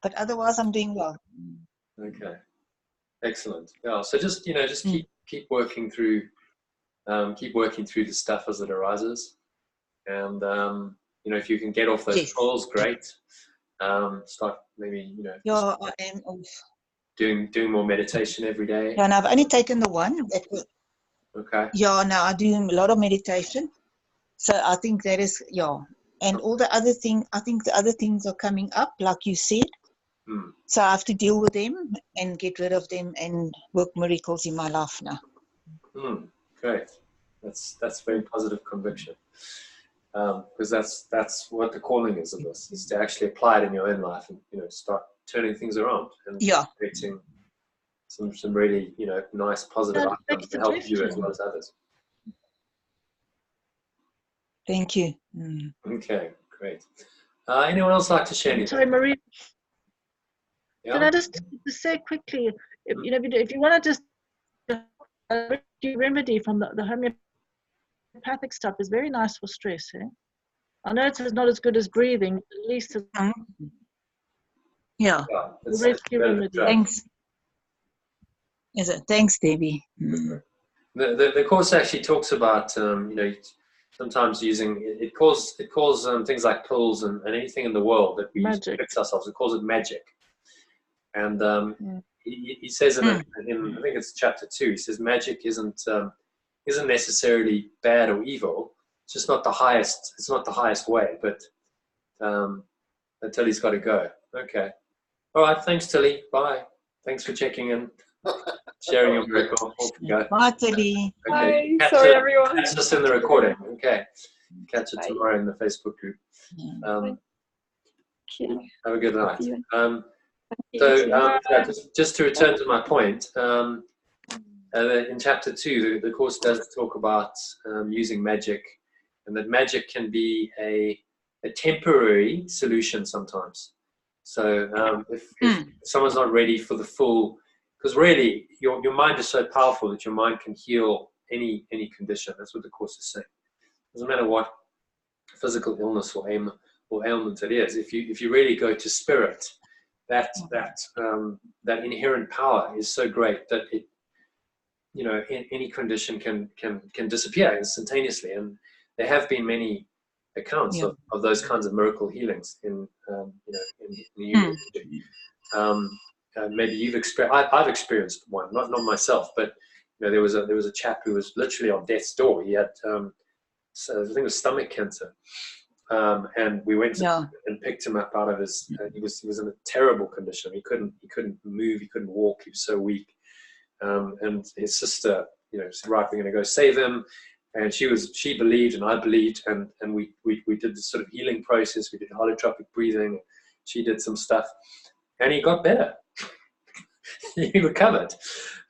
but otherwise I'm doing well. Okay, excellent. Yeah, so just just Mm. keep working through the stuff as it arises, and if you can get off those Yes. pills, great. Start maybe Yeah, I am off. doing more meditation every day. Yeah, and I've only taken the one. Okay. Yeah, now I do a lot of meditation. So I think that is, and all the other things, I think the other things are coming up, like you said. Hmm. So I have to deal with them and get rid of them and work miracles in my life now. Great. That's very positive conviction, because that's what the calling is of this, is to actually apply it in your own life and start turning things around and creating some really nice positive outcomes to help you as well as others. Thank you. Okay, great. Anyone else like to share anything? Sorry, Marie. Yeah? Can I just say quickly, if you want to just remedy from the homeopathic stuff is very nice for stress. I know it's not as good as breathing, but at least it's rescue remedy. Thanks. Thanks, Debbie. The course actually talks about sometimes using it calls things like pills and anything in the world that we use to fix ourselves. It calls it magic, and he says in I think it's chapter 2. He says magic isn't necessarily bad or evil. It's just not the highest. It's not the highest way. But Tilly's got to go. Okay. All right. Thanks, Tilly. Bye. Thanks for checking in. Sharing your miracle. Bye, Tilly. Okay. Bye. Sorry, everyone. Catch us in the recording. Okay. Catch it tomorrow in the Facebook group. Have a good night. Just to return to my point, in chapter 2, the course does talk about using magic, and that magic can be a temporary solution sometimes. So if someone's not ready for the full, because really your mind is so powerful that your mind can heal any condition. That's what the course is saying. Doesn't matter what physical illness or ailment it is. If you really go to spirit, that inherent power is so great that it, any condition can disappear instantaneously. And there have been many accounts of those kinds of miracle healings in the human history. Maybe you've experienced. I've experienced one, not myself, but there was a chap who was literally on death's door. He had I think it was stomach cancer, and we went and picked him up out of his. He was in a terrible condition. He couldn't move. He couldn't walk. He was so weak. And his sister, said, right, we're going to go save him. And she believed, and I believed, and we did this sort of healing process. We did holotropic breathing. She did some stuff, and he got better. He recovered.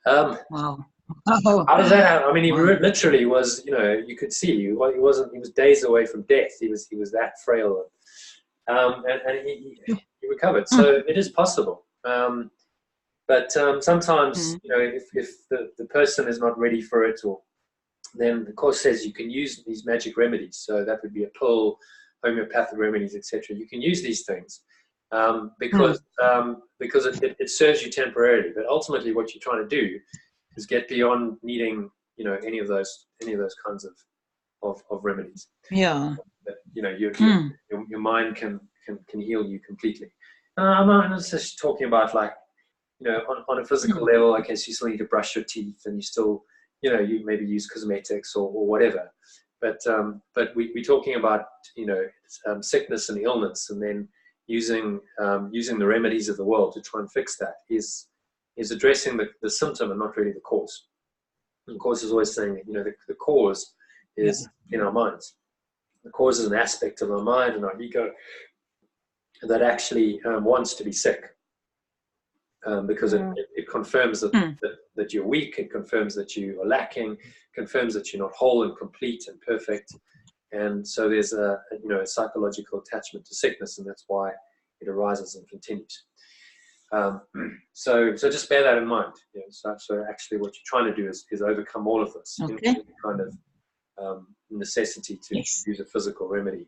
Wow. How does that happen? I mean, he literally was, you could see he was days away from death. He was that frail, and he recovered. So it is possible. But sometimes, if the person is not ready for it, or then the course says you can use these magic remedies. So that would be a pill, homeopathic remedies, etc. You can use these things because it serves you temporarily. But ultimately, what you're trying to do is get beyond needing, any of those kinds of remedies. Yeah. But, your mind can heal you completely. I'm not just talking about like, on a physical level. Okay, so you still need to brush your teeth, and you still, you maybe use cosmetics or whatever. But we're talking about, sickness and illness, and then using the remedies of the world to try and fix that is addressing the symptom and not really the cause. And the course is always saying that, the cause is in our minds. The cause is an aspect of our mind and our ego that actually wants to be sick. Because it confirms that you're weak, it confirms that you are lacking, confirms that you're not whole and complete and perfect, and so there's a psychological attachment to sickness, and that's why it arises and continues. So just bear that in mind. So actually, what you're trying to do is overcome all of this in kind of necessity to use a physical remedy.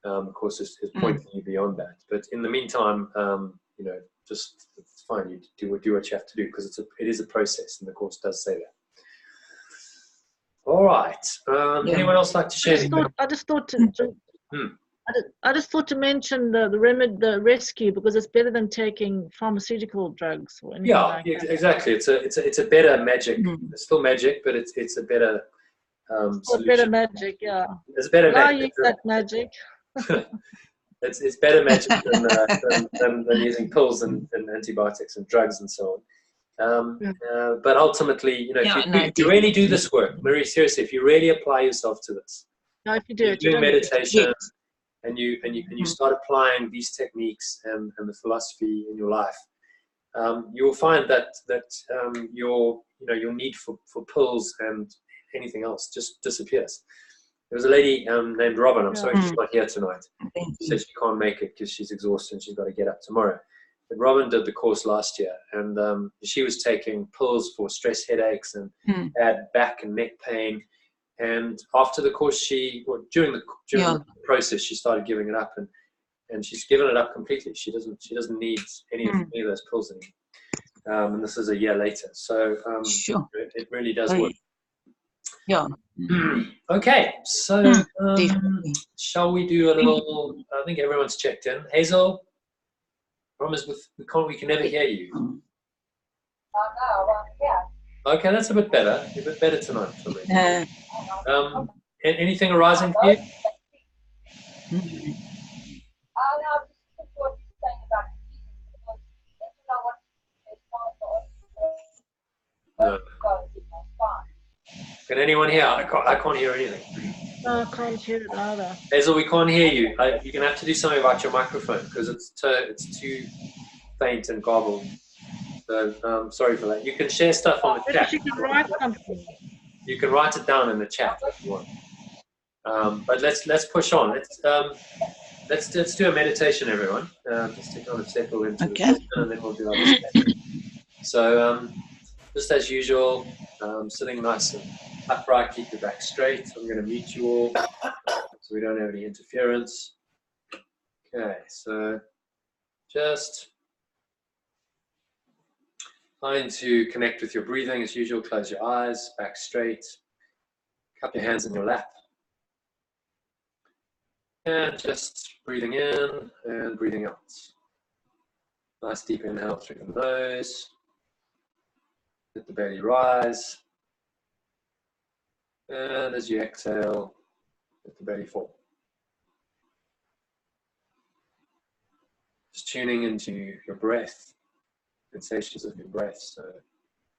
Of course, is pointing you beyond that. But in the meantime, you know, just it's fine. You do what you have to do, because it is a process, and the course does say that. All right. Anyone else like to share? I just thought to mention the rescue, because it's better than taking pharmaceutical drugs or anything like that. Exactly. It's a better magic. It's still magic, but it's a better solution. Better magic, yeah. It's better magic. I use that magic. It's better magic than using pills and antibiotics and drugs and so on. But ultimately, you know, if you really do this work, Marie, seriously, if you really apply yourself to this, if you do do meditation, and you start applying these techniques and the philosophy in your life, you will find that your need for pills and anything else just disappears. There was a lady named Robin. I'm sorry she's not here tonight. She said she can't make it because she's exhausted and she's got to get up tomorrow. But Robin did the course last year, and she was taking pills for stress headaches and bad back and neck pain. And after the course, during the process, she started giving it up, and she's given it up completely. She doesn't need any of those pills anymore. And this is a year later, so it really does work. Yeah. Okay, so shall we do a little? I think everyone's checked in. Hazel, promise we can never hear you. Okay, that's a bit better. A bit better tonight for me. Anything arising for you? No. Can anyone hear? I can't hear anything. No, I can't hear it either. Hazel, we can't hear you. You're going to have to do something about your microphone, because it's too faint and garbled. So sorry for that. You can share stuff on the chat. You can write something. You can write it down in the chat if you want. But let's push on. Let's do a meditation, everyone. Just to kind of settle into the session, and then we'll do our discussion. So just as usual, sitting nice and upright, keep your back straight. I'm going to mute you all so we don't have any interference. Okay, so just trying to connect with your breathing as usual. Close your eyes, back straight, cup your hands in your lap. And just breathing in and breathing out. Nice deep inhale through the nose. Let the belly rise. And as you exhale, let the belly fall. Just tuning into your breath, sensations of your breath. So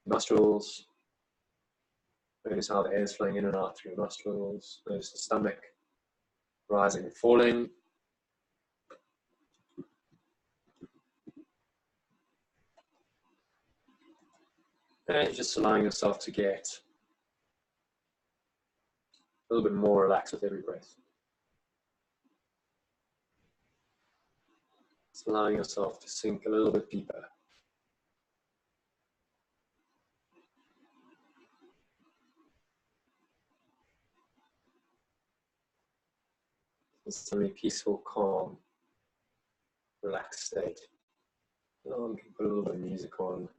nostrils, notice how the air is flowing in and out through your nostrils. Notice the stomach rising and falling. And just allowing yourself to get a little bit more relaxed with every breath. Just allowing yourself to sink a little bit deeper. Just a really peaceful, calm, relaxed state. You can put a little bit of music on.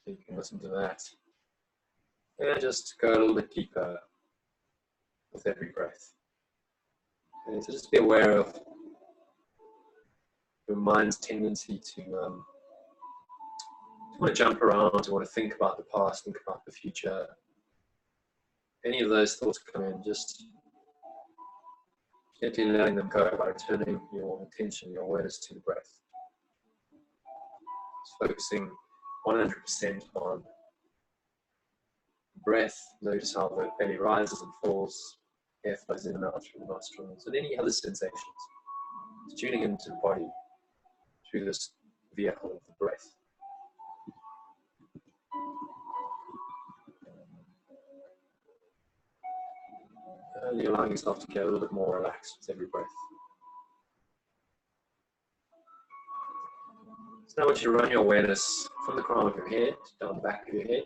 You can listen to that. And just go a little bit deeper with every breath. And so just be aware of your mind's tendency to want to jump around, to want to think about the past, think about the future. Any of those thoughts come in, just gently letting them go by returning your attention, your awareness to the breath. Just focusing 100% on breath. Notice how the belly rises and falls, air flows in and out through the nostrils, and any other sensations. Just tuning into the body through this vehicle of the breath. And you're allowing yourself to get a little bit more relaxed with every breath. So now I want you to run your awareness from the crown of your head down the back of your head.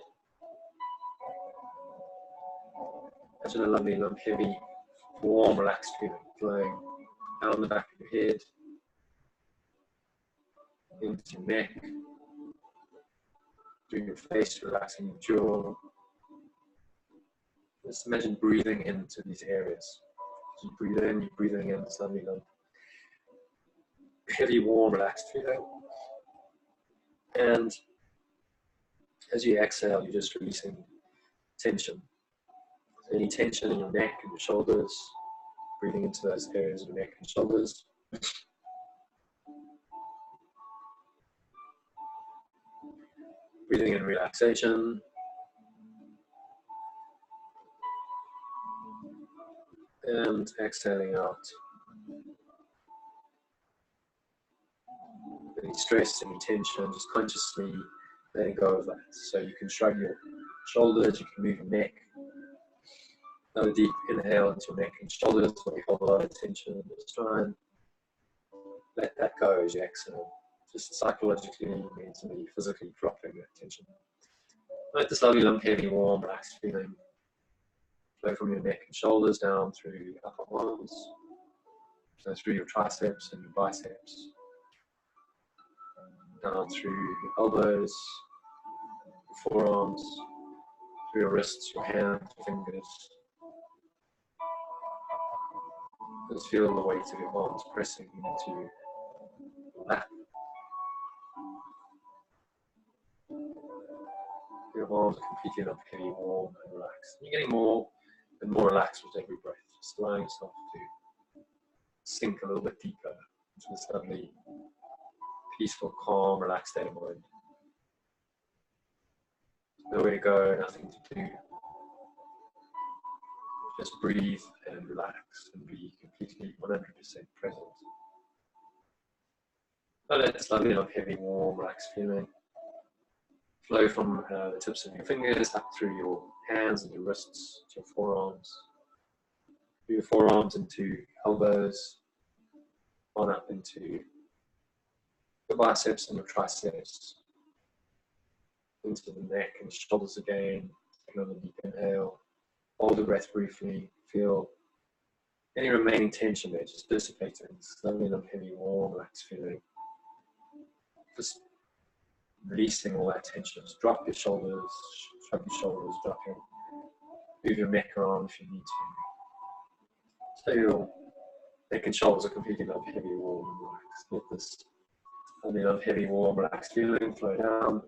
Imagine a lovely, heavy, warm, relaxed feeling flowing down the back of your head, into your neck, through your face, relaxing your jaw. Just imagine breathing into these areas. As you breathe in, you're breathing in this lovely lump. Heavy, warm, relaxed feeling. And as you exhale, you're just releasing tension. So any tension in your neck and your shoulders, breathing into those areas of your neck and shoulders. Breathing in relaxation. And exhaling out any stress, any tension, just consciously letting go of that. So you can shrug your shoulders, you can move your neck. Another deep inhale into your neck and shoulders where you hold a lot of tension. Just try and let that go as you exhale. Just psychologically, mentally, physically dropping that tension. Let this lovely lump, heavy, warm, relaxed feeling flow from your neck and shoulders down through your upper arms, so through your triceps and your biceps, down through your elbows, your forearms, through your wrists, your hands, your fingers. Just feel the weight of your arms pressing into your lap. Your arms are completely enough, heavy, warm, and relaxed. You're getting more and more relaxed with every breath, just allowing yourself to sink a little bit deeper into this lovely, peaceful, calm, relaxed state of mind. Nowhere to go, nothing to do. Just breathe and relax and be completely 100% present. So let this lovely, heavy, warm, relaxed feeling flow from the tips of your fingers up through your hands and your wrists to your forearms, through your forearms into your elbows, on up into your biceps and your triceps, into the neck and shoulders again. Take another deep inhale, hold the breath briefly, feel any remaining tension there just dissipating, slowly and heavy, warm, relaxed feeling. Just releasing all that tension. Just drop your shoulders, shrug your shoulders, move your neck around if you need to. So your neck and shoulders are completely heavy, warm, and relaxed. Let this heavy, warm, relaxed feeling flow down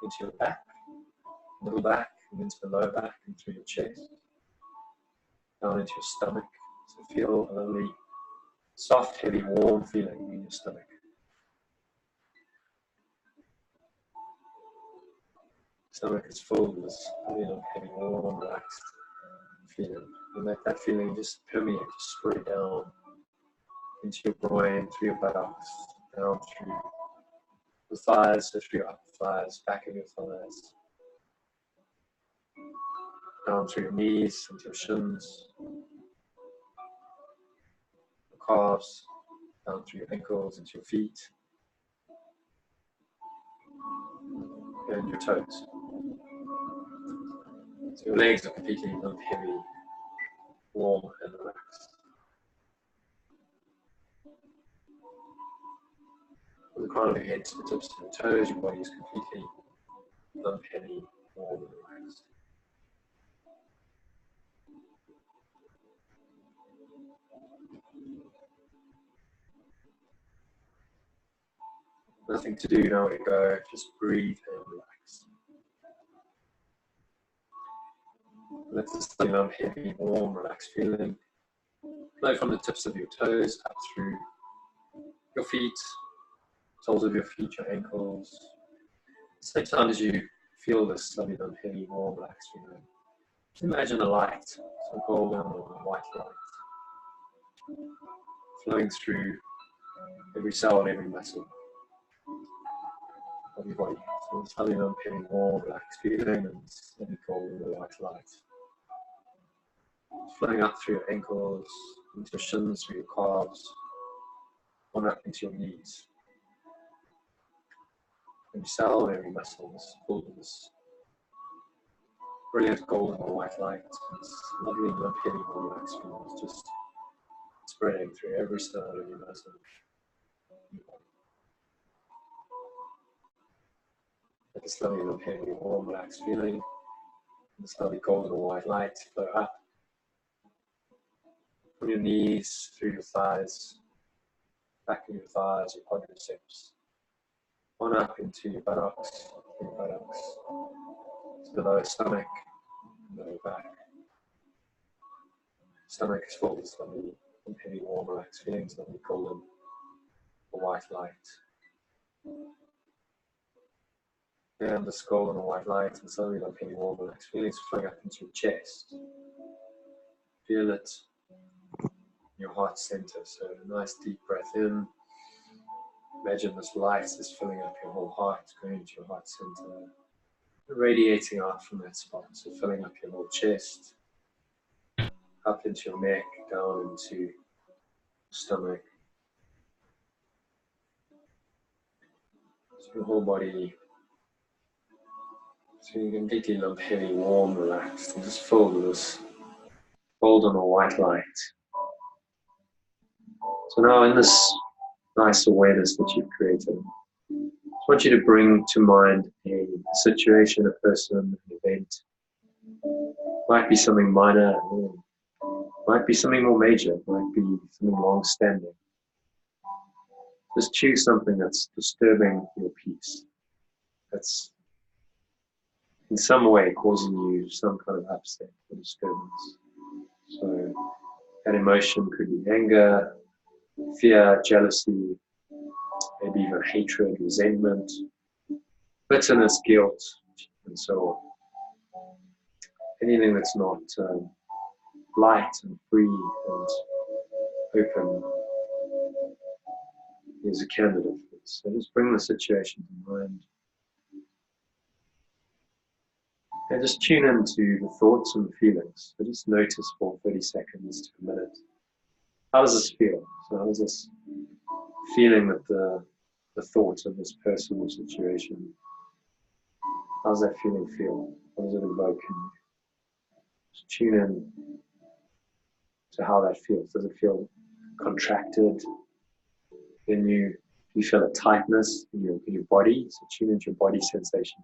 into your back, middle back, and into the lower back, and through your chest, down into your stomach. So feel a lovely, soft, heavy, warm feeling in your stomach. Stomach is full of this heavy, warm, relaxed feeling. And let that feeling just permeate, just spread down into your groin, through your buttocks, down through the thighs, so through your upper thighs, back of your thighs, down through your knees, into your shins, your calves, down through your ankles, into your feet, and your toes. So your legs are completely heavy, warm, and relaxed. From the crown of your head to the tips of your toes, your body is completely heavy, warm, and relaxed. Nothing to do, nowhere to go, just breathe and relax. Let this heavy, warm, relaxed feeling flow from the tips of your toes up through your feet, soles of your feet, your ankles. At the same time as you feel this lovely, heavy, warm, relaxed feeling, just imagine a light, so golden or white light, flowing through every cell and every muscle of your body. So it's lovely, heavy, warm, relaxed feeling, and lovely golden or white light. Flowing up through your ankles, into your shins, through your calves, on up into your knees. Every cell and every muscle is full of this brilliant golden or white light. This lovely, heavy, relaxed feeling is just spreading through every cell and every muscle. Let the slowly heavy, warm, relaxed feeling. The slowly golden or white light flow up from your knees, through your thighs, back of your thighs, your quadriceps, on up into your buttocks, to the lower stomach, lower back. Stomach is full with slowly heavy, warm, relaxed feelings, slowly golden or white light. And the skull and the white light, and slowly heavy, warm, relaxed feelings flowing up into your chest. Feel it in your heart center. So a nice deep breath in. Imagine this light is filling up your whole heart, going into your heart center, radiating out from that spot. So filling up your whole chest, up into your neck, down into your stomach. So your whole body is feeling completely limp, heavy, warm, relaxed, and just filled with this golden or white light. So now in this nice awareness that you've created, I just want you to bring to mind a situation, a person, an event. Might be something minor, might be something more major, might be something long-standing. Just choose something that's disturbing your peace, that's in some way causing you some kind of upset or disturbance. So that emotion could be anger, fear, jealousy, maybe even hatred, resentment, bitterness, guilt, and so on. Anything that's not light and free and open is a candidate for this. So just bring the situation to mind. And just tune into the thoughts and feelings. So just notice for 30 seconds to a minute. How does this feel? So how does this feeling that the thoughts of this person or situation, how does that feeling feel? What does it evoke in you? Just tune in to how that feels. Does it feel contracted? Then you feel a tightness in your body. So tune into your body sensation.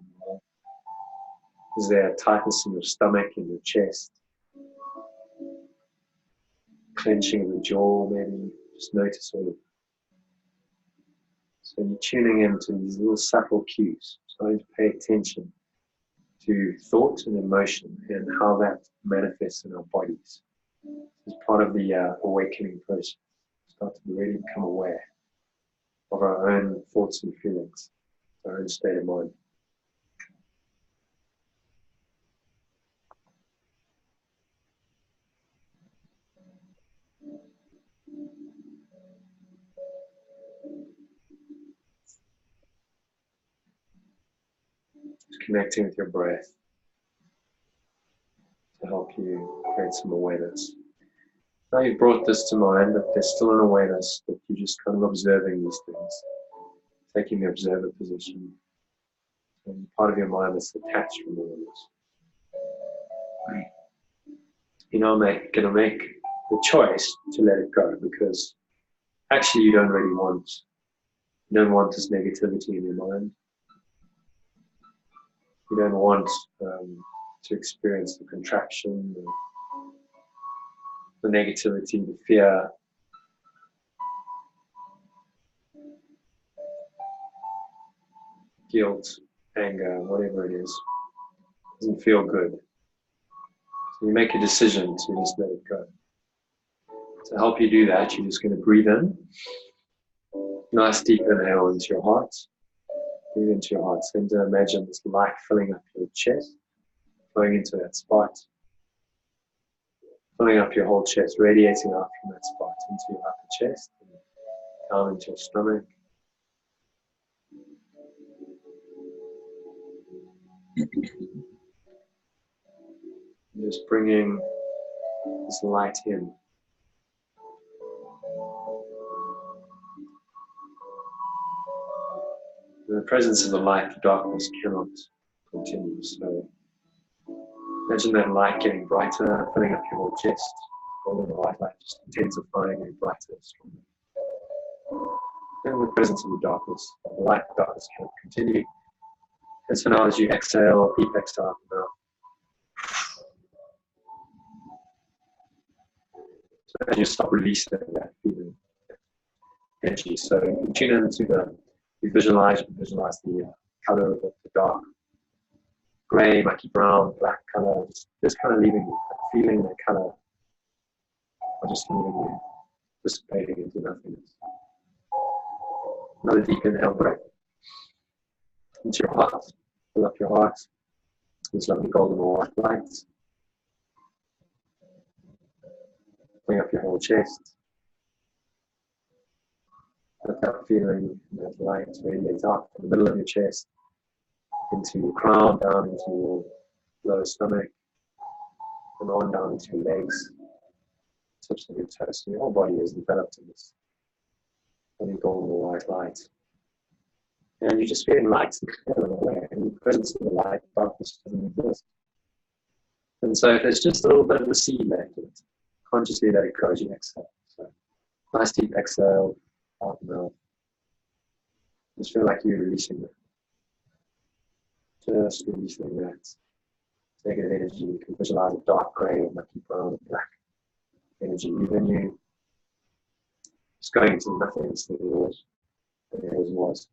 Is there a tightness in your stomach, in your chest? Clenching of the jaw, maybe. Just notice all of it. So you're tuning into these little subtle cues, starting to pay attention to thought and emotion and how that manifests in our bodies. It's part of the awakening process. Start to really become aware of our own thoughts and feelings, our own state of mind. Just connecting with your breath to help you create some awareness. Now you've brought this to mind, but there's still an awareness that you're just kind of observing these things, taking the observer position. And part of your mind that's detached from all of this. You're now going to make the choice to let it go, because actually you don't want this negativity in your mind. You don't want to experience the contraction, the negativity, the fear. Guilt, anger, whatever it is, doesn't feel good. So you make a decision to just let it go. To help you do that, you're just going to breathe in. Nice deep inhale into your heart. Breathe into your heart center. Imagine this light filling up your chest, flowing into that spot, filling up your whole chest, radiating out from that spot into your upper chest, and down into your stomach. Just bringing this light in. In the presence of the light, the darkness cannot continue. So imagine that light getting brighter, filling up your whole chest. Golden white light just intensifying and brighter, stronger. And in the presence of the darkness cannot continue. And so now as you exhale, deep exhale now. So as you stop releasing that feeling, energy. So you tune into you visualize the color of the dark grey, mucky brown, black color, just kind of leaving you, feeling that color, or just leaving you, dissipating into nothingness. Another deep inhale breath into your heart. Fill up your heart. This lovely golden or white light. Bring up your whole chest. Let that feeling, that light radiate up from the middle of your chest into your crown, down into your lower stomach, and on down into your legs, tips of your toes. So your whole body is enveloped in this lovely golden or white light. And you're just feeling light and clear in a way, and the presence of the light, darkness doesn't exist. And so if there's just a little bit of the seed left in it, consciously let it go as you exhale. So nice deep exhale, out the mouth. Just feel like you're releasing that. Just releasing that negative energy. You can visualize a dark grey or mucky brown or black energy. Even you just going into nothingness that it always was.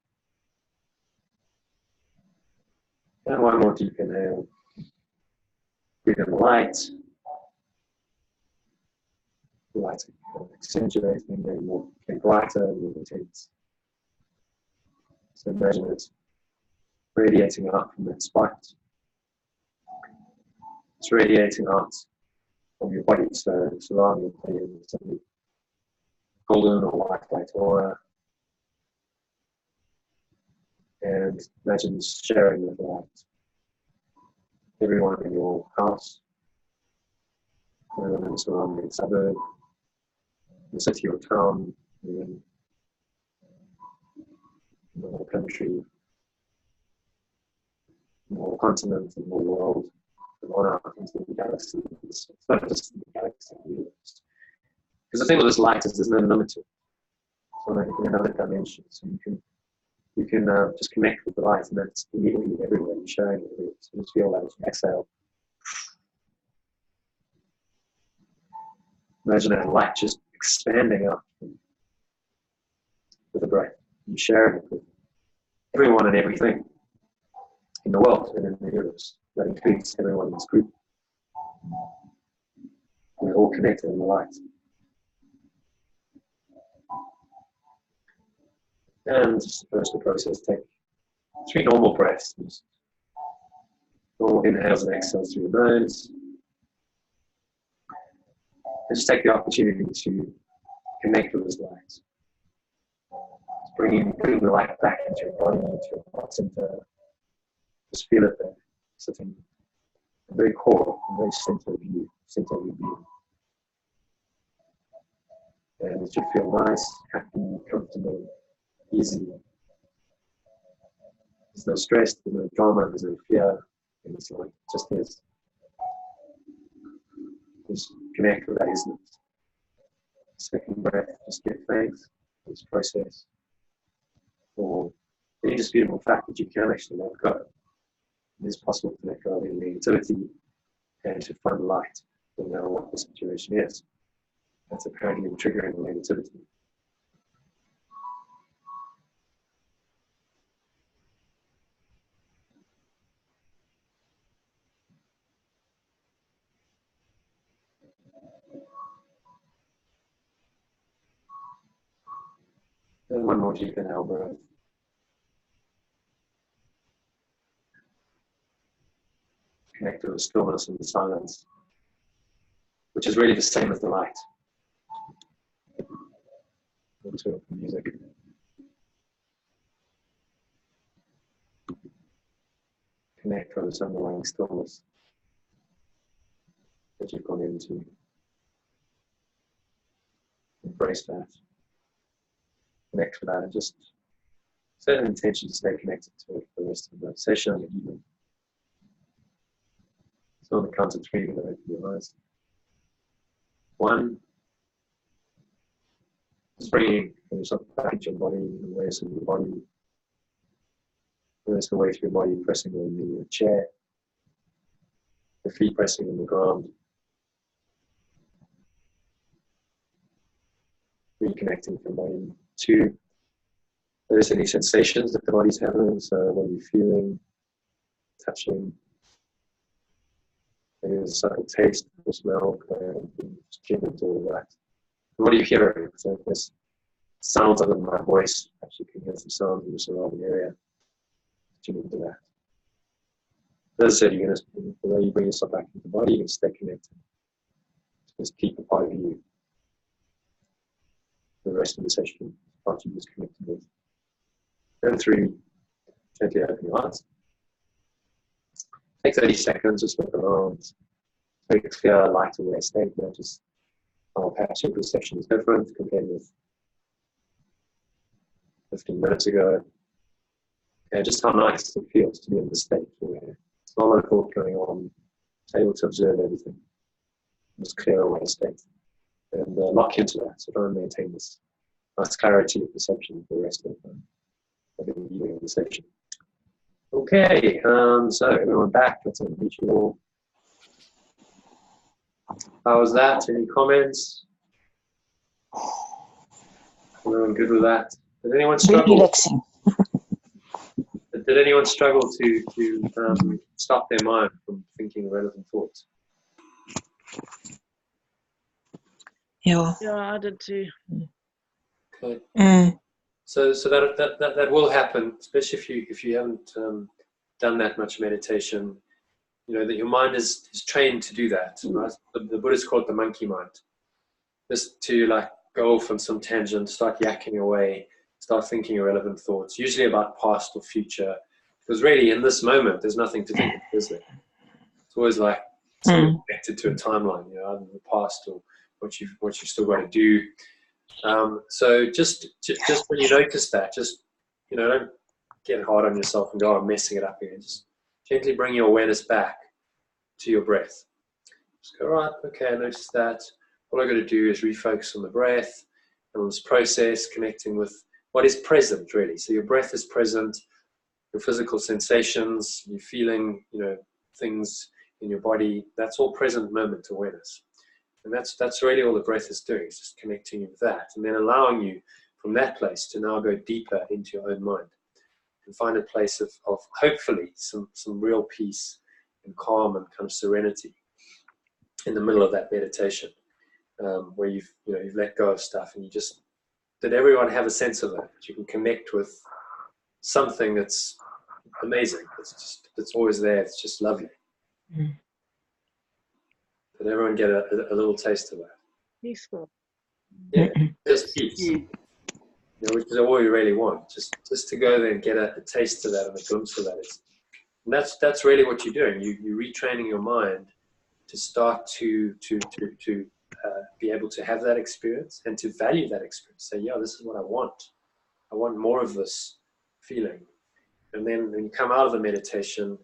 And one more deep inhale. Breathe in the light. The light accentuating, getting more brighter, more intense. So imagine it radiating out from that spot. It's radiating out from your body, so surrounding your body with some golden or white light aura. And imagine sharing that light. Everyone in your house, everyone in the surrounding suburb, the city or town, even the whole country, the whole continent, and the whole world, and on out into the galaxy. It's not just the galaxy, the universe. Because the thing with this light is there's no limit to it. It's not like another dimension. So you can just connect with the light, and that's immediately everywhere. You're sharing it everywhere. So just feel that as you exhale. Imagine that light just expanding up with the breath. You sharing it with everyone and everything in the world and in the universe. That includes everyone in this group. We're all connected in the light. And just the personal process, take 3 normal breaths. Just normal inhales and exhales through the nose. And just take the opportunity to connect with this light. Just bringing the light back into your body, into your heart center. Just feel it there, sitting at the very core, the very center of you, center of your being. And it should feel nice, happy, comfortable, easy. There's no stress, there's no drama, there's no fear. And it's like, just is. Just connect with that isn't. Second breath, just give thanks for this process. For the indisputable fact that you can actually let go. It is possible to let go of any negativity and to find light, no matter what the situation is. That's apparently triggering the negativity. And one more deep inhale breath. Connect to the stillness and the silence, which is really the same as the light. Into the music. Connect to this underlying stillness that you've gone into. Embrace that. Connect with that and just set an intention to stay connected to it for the rest of the session and evening. So on the count of 3, you're going to open your eyes. 1, just bringing yourself back into your body, the waves of your body. Notice the weight of your body pressing on the chair, the feet pressing on the ground. Reconnecting from body to notice any sensations that the body's having. So what are you feeling, touching? Maybe there's a subtle taste or smell, just tune into all of that. And what are you hearing? So there's sounds other than my voice. Perhaps you can hear some sounds in the surrounding area. Tune into that. As I said, you're going to, the way you bring yourself back into the body, you're going to stay connected to this deeper part of you. The rest of the session, part you just connected with. And 3, gently open your eyes. Take 30 seconds, just look around. Very clear, light aware state. Notice how perhaps your perception is different compared with 15 minutes ago. And just how nice it feels to be in this state where there's not a lot of thought going on, able to observe everything. This clear aware state. And lock into that, so try and maintain this nice clarity of perception for the rest of the session. Okay, so everyone back. Let's meet you all. How was that? Any comments? Everyone good with that? Did anyone struggle? Relaxing. Did anyone struggle to stop their mind from thinking relevant thoughts? Yeah. Yeah, I did too. Okay. Mm. So that will happen, especially if you haven't done that much meditation. You know that your mind is trained to do that. Right? The Buddhists call it the monkey mind. Just to like go off on some tangent, start yakking away, start thinking irrelevant thoughts, usually about past or future. Because really, in this moment, there's nothing to think of, is there? It's always like something connected to a timeline, you know, either the past or what you've still got to do. So just when you notice that, just, you know, don't get hard on yourself and go, I'm messing it up again. Just gently bring your awareness back to your breath. Just go, right, okay, I noticed that. All I got to do is refocus on the breath and on this process, connecting with what is present, really. So your breath is present, your physical sensations, you're feeling, you know, things in your body. That's all present moment awareness. And that's really all the breath is doing, is just connecting you with that, and then allowing you from that place to now go deeper into your own mind and find a place of hopefully some real peace and calm and kind of serenity in the middle of that meditation, where you've let go of stuff, and you just, did everyone have a sense of that you can connect with something that's amazing, it's always there, it's just lovely. Did everyone get a little taste of that? Peaceful. Yeah, just peace. You know, which is all we really want. Just to go there and get a taste of that and a glimpse of that. And that's really what you're doing. You're retraining your mind to start to be able to have that experience and to value that experience. Say, yeah, this is what I want. I want more of this feeling. And then when you come out of the meditation,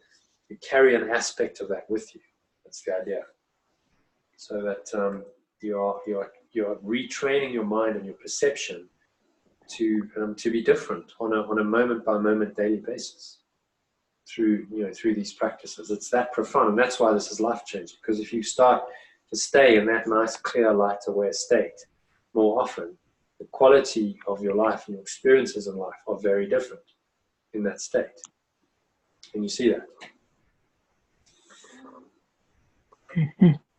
you carry an aspect of that with you. That's the idea. So that you're retraining your mind and your perception to be different on a moment by moment daily basis through these practices. It's that profound, and that's why this is life changing. Because if you start to stay in that nice, clear, light, aware state more often, the quality of your life and your experiences in life are very different in that state, and you see that.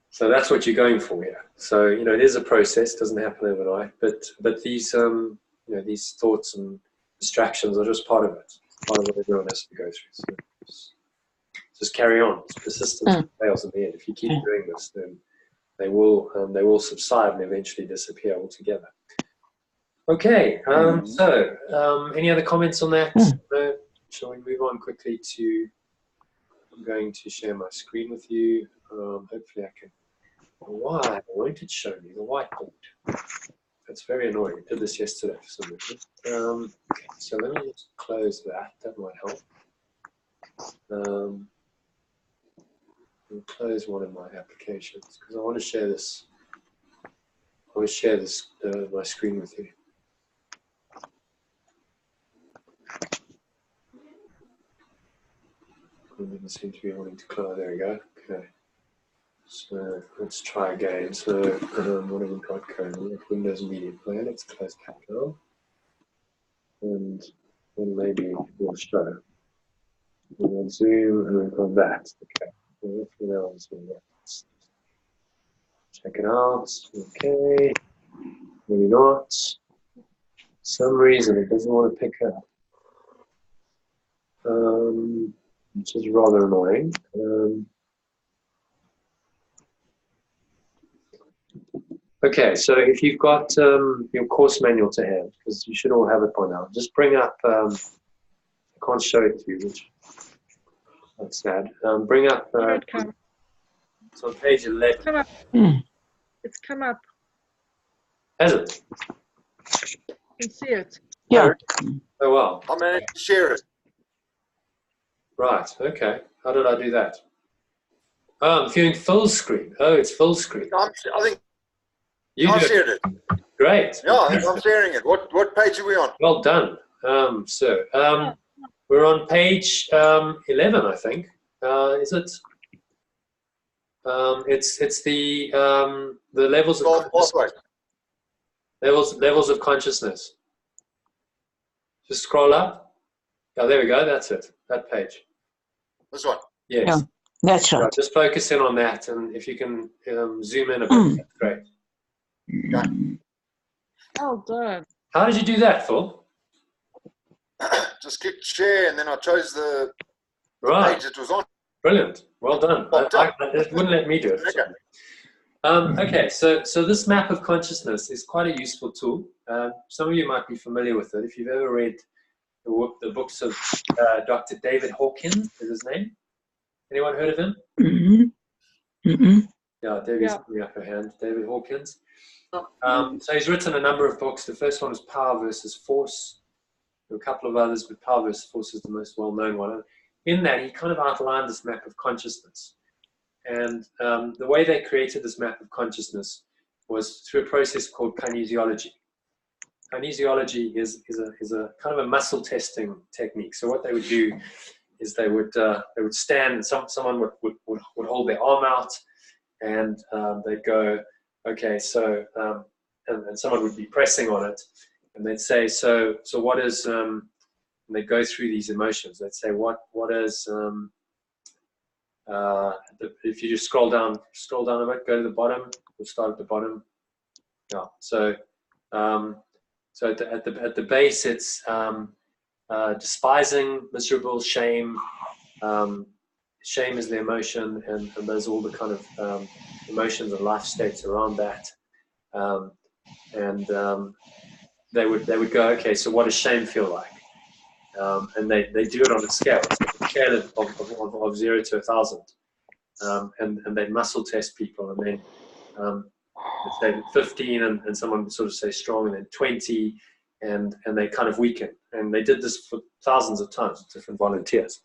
So that's what you're going for here. So, you know, it is a process, doesn't happen overnight, but these these thoughts and distractions are just part of it, part of what everyone has to go through. So just carry on. It's persistence fails in the end. If you keep doing this, then they will subside and eventually disappear altogether. Okay. So any other comments on that? Shall we move on quickly to? I'm going to share my screen with you. Hopefully I can. Why won't it show me the whiteboard? That's very annoying. I did this yesterday for some reason. Okay, so let me just close that. That might help. I'll close one of my applications because I want to share this. I want to share this my screen with you. It didn't seem to be wanting to close. There we go. Okay. So let's try again. So what have we got currently? Windows Media Player. Let's close Capital. And then maybe we'll show. We'll zoom and we've got that. Okay. Let's check it out. Okay. Maybe not. For some reason it doesn't want to pick up. Which is rather annoying. Okay, so if you've got your course manual to hand, because you should all have it by now, just bring up, I can't show it to you, which that's sad. Bring up, it's on page 11. Come up. It's come up. Has it? You can see it. Yeah. Oh, well. I managed to share it. Right, okay. How did I do that? Oh, I'm viewing full screen. Oh, it's full screen. I think You I do it. shared it. Great. Yeah, I think I'm sharing it. What page are we on? Well done. We're on page 11, I think. Is it? It's the levels of consciousness. Levels of consciousness. Just scroll up. Oh, there we go. That's it. That page. This one. Yes. Yeah, that's right. Just focus in on that, and if you can zoom in a bit, that's great. Okay. Oh, done. How did you do that, Phil? Just clicked share, and then I chose the Right. page it was on. Brilliant. Well done. It wouldn't let me do it. Okay, so this map of consciousness is quite a useful tool. Some of you might be familiar with it. If you've ever read the books of Dr. David Hawkins, is his name? Anyone heard of him? Yeah, David's putting up her hand. David Hawkins. So he's written a number of books. The first one was Power versus Force. There were a couple of others, but Power versus Force is the most well-known one. And in that, he kind of outlined this map of consciousness. And the way they created this map of consciousness was through a process called kinesiology. Kinesiology is a kind of a muscle testing technique. So what they would do is they would stand, and someone would hold their arm out, and they'd go, okay, so and someone would be pressing on it, and they'd say, so what is and they go through these emotions. They'd say, what is if you just scroll down a bit, go to the bottom. We'll start at the bottom. Yeah. So at the base, it's despising, miserable, shame. Shame is the emotion, and there's all the kind of emotions and life states around that. They would go, okay, so what does shame feel like? And they do it on a scale. It's a scale of 0 to 1,000. And they muscle test people, and then let's say 15, and someone would sort of say strong, and then 20, and they kind of weaken. And they did this for thousands of times with different volunteers.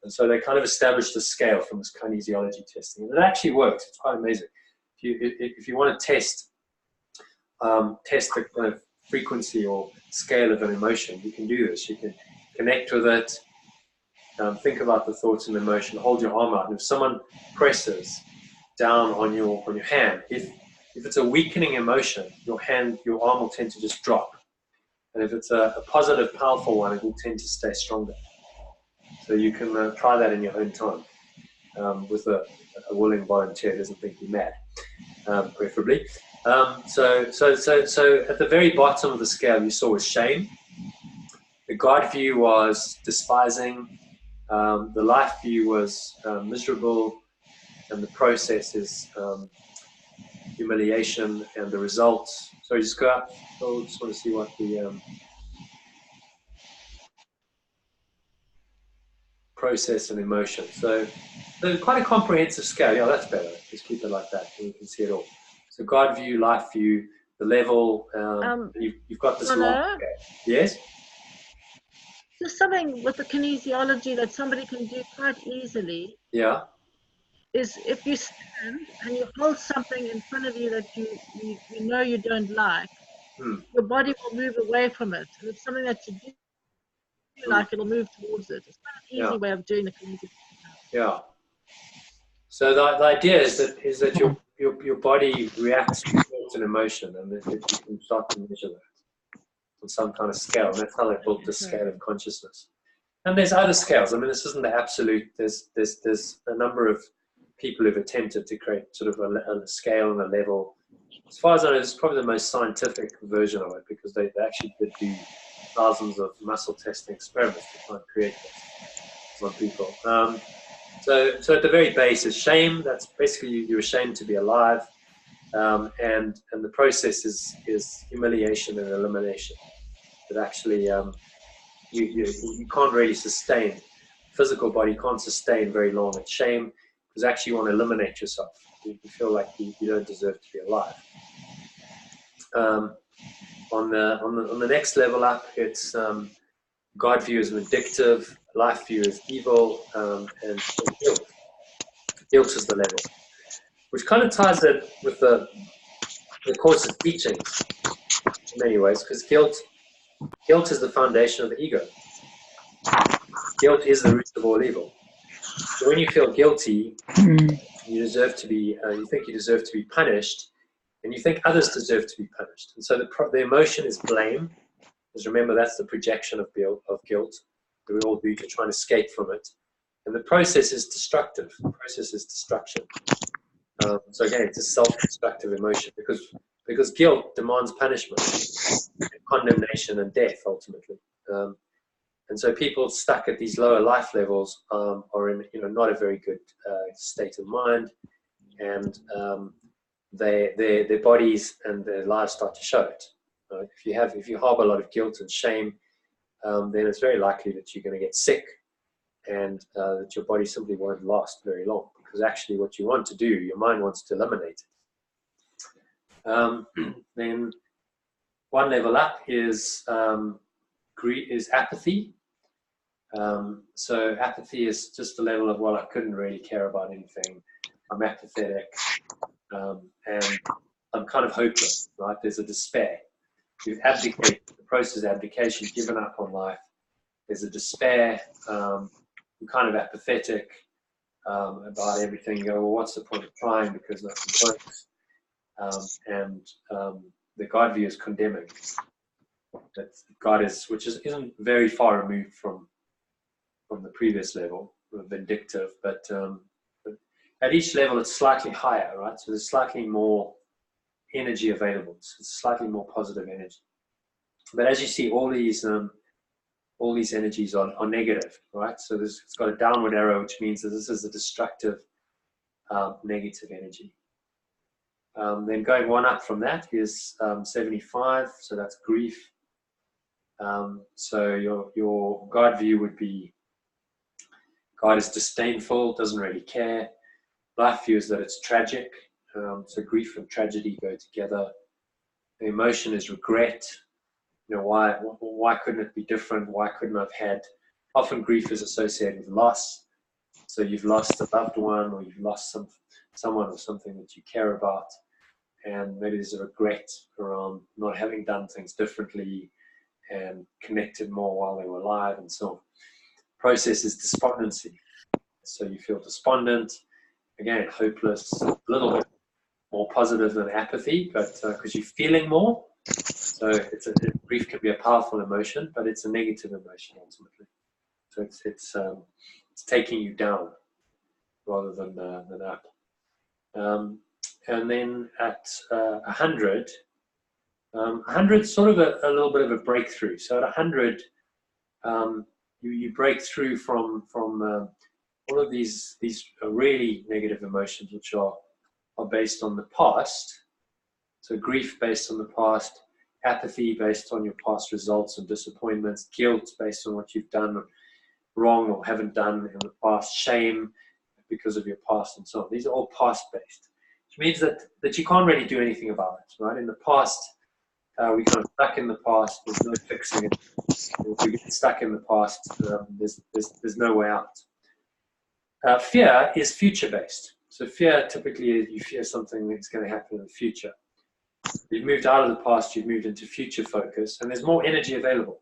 And so they kind of established a scale from this kinesiology testing. And it actually works. It's quite amazing. If you want to test the kind of frequency or scale of an emotion, you can do this. You can connect with it, think about the thoughts and emotion, hold your arm out. And if someone presses down on your hand, if it's a weakening emotion, your arm will tend to just drop. And if it's a positive, powerful one, it will tend to stay stronger. So you can try that in your own time with a willing volunteer who doesn't think you're mad, preferably. So at the very bottom of the scale, you saw was shame. The God view was despising. The life view was miserable, and the process is humiliation, and the results. So just go up. So just want to see what the process and emotion. So quite a comprehensive scale. Yeah, that's better. Just keep it like that, and you can see it all. So God view, life view, the level. You've got this long scale. Yes. Just something with the kinesiology that somebody can do quite easily. Yeah. Is if you stand and you hold something in front of you that you know you don't like, your body will move away from it. And it's something that you do like, it'll move towards it. It's quite an easy way of doing the kinesiology. Yeah. So the idea is that your body reacts to thoughts and emotion, and that you can start to measure that on some kind of scale. And that's how they built the scale of consciousness. And there's other scales. I mean, this isn't the absolute. There's a number of people who've attempted to create sort of a scale and a level. As far as I know, it's probably the most scientific version of it, because they actually did do thousands of muscle testing experiments to try and create this on people. So at the very base is shame. That's basically you're ashamed to be alive, and the process is humiliation and elimination. That actually you can't really sustain. Physical body can't sustain very long at shame, because actually you want to eliminate yourself. You feel like you don't deserve to be alive. On the next level up, it's God view is vindictive, life view is evil, and guilt. Guilt is the level, which kind of ties in with the Course's teachings in many ways, because guilt is the foundation of the ego. Guilt is the root of all evil. So when you feel guilty, you deserve to be. You think you deserve to be punished, and you think others deserve to be punished. And so the emotion is blame. Because remember, that's the projection of guilt that we all do to try and escape from it. And the process is destructive. The process is destruction. So again, it's a self-destructive emotion, because guilt demands punishment, and condemnation, and death ultimately. And so people stuck at these lower life levels are in not a very good state of mind, and their bodies and their lives start to show it. If you harbor a lot of guilt and shame, then it's very likely that you're going to get sick, and that your body simply won't last very long, because actually what you want to do, your mind wants to eliminate it. Then one level up is apathy. So apathy is just the level of, well, I couldn't really care about anything. I'm apathetic, and I'm kind of hopeless, right? There's a despair. You've abdicated, the process of abdication, given up on life. There's a despair. You're kind of apathetic about everything. You go, well, what's the point of trying, because nothing works? And the God view is condemning. That God which isn't very far removed from the previous level, vindictive, but at each level it's slightly higher, right? So there's slightly more energy available. It's slightly more positive energy. But as you see, all these energies are negative, right? So it's got a downward arrow, which means that this is a destructive, negative energy. Then going one up from that is 75, so that's grief. So your God view would be, God is disdainful, doesn't really care. Life view is that it's tragic. So grief and tragedy go together. The emotion is regret. Why couldn't it be different? Why couldn't I have had? Often grief is associated with loss. So you've lost a loved one, or you've lost someone or something that you care about, and maybe there's a regret around not having done things differently and connected more while they were alive, and so on. Process is despondency. So you feel despondent, again, hopeless, a little bit more positive than apathy, but because you're feeling more. So grief can be a powerful emotion, but it's a negative emotion ultimately. So it's taking you down rather than up. And then at 100, 100 sort of a little bit of a breakthrough. So at 100, you break through from all of these really negative emotions, which are based on the past. So grief based on the past, apathy based on your past results and disappointments, guilt based on what you've done wrong or haven't done in the past, shame because of your past, and so on. These are all past based, which means that you can't really do anything about it, right? In the past, we kind of stuck in the past. There's no fixing it. If we get stuck in the past, there's no way out. Fear is future based. So fear typically is you fear something that's going to happen in the future. You've moved out of the past, you've moved into future focus, and there's more energy available.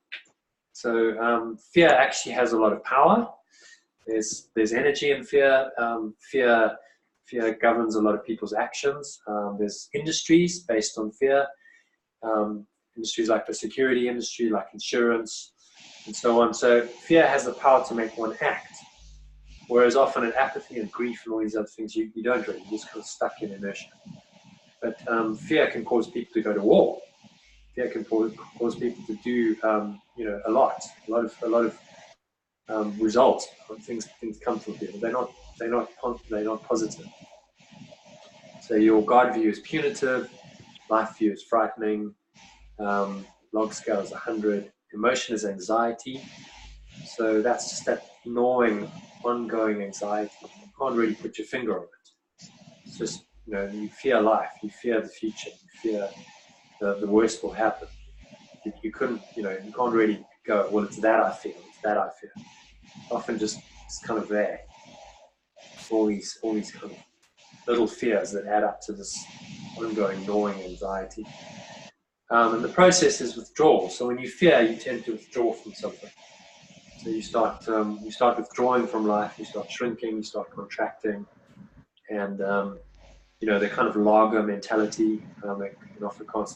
So fear actually has a lot of power, There's energy in fear. Fear governs a lot of people's actions. There's industries based on fear. Industries like the security industry, like insurance, and so on. So fear has the power to make one act. Whereas often in apathy and grief and all these other things, you don't really, you're just kind of stuck in inertia. But fear can cause people to go to war. Fear can cause people to do, a lot of results. Things come from fear. They're not positive. So your God view is punitive, life view is frightening, log scale is 100, emotion is anxiety. So that's just that gnawing, ongoing anxiety. You can't really put your finger on it. It's just, you fear life, you fear the future, you fear the worst will happen. You can't really go, well, it's that I feel, it's that I fear. Often just it's kind of there. All these kind of little fears that add up to this ongoing gnawing anxiety. And the process is withdrawal. So when you fear, you tend to withdraw from something. So you start withdrawing from life, you start shrinking, you start contracting, and the kind of lager mentality. In Afrikaans,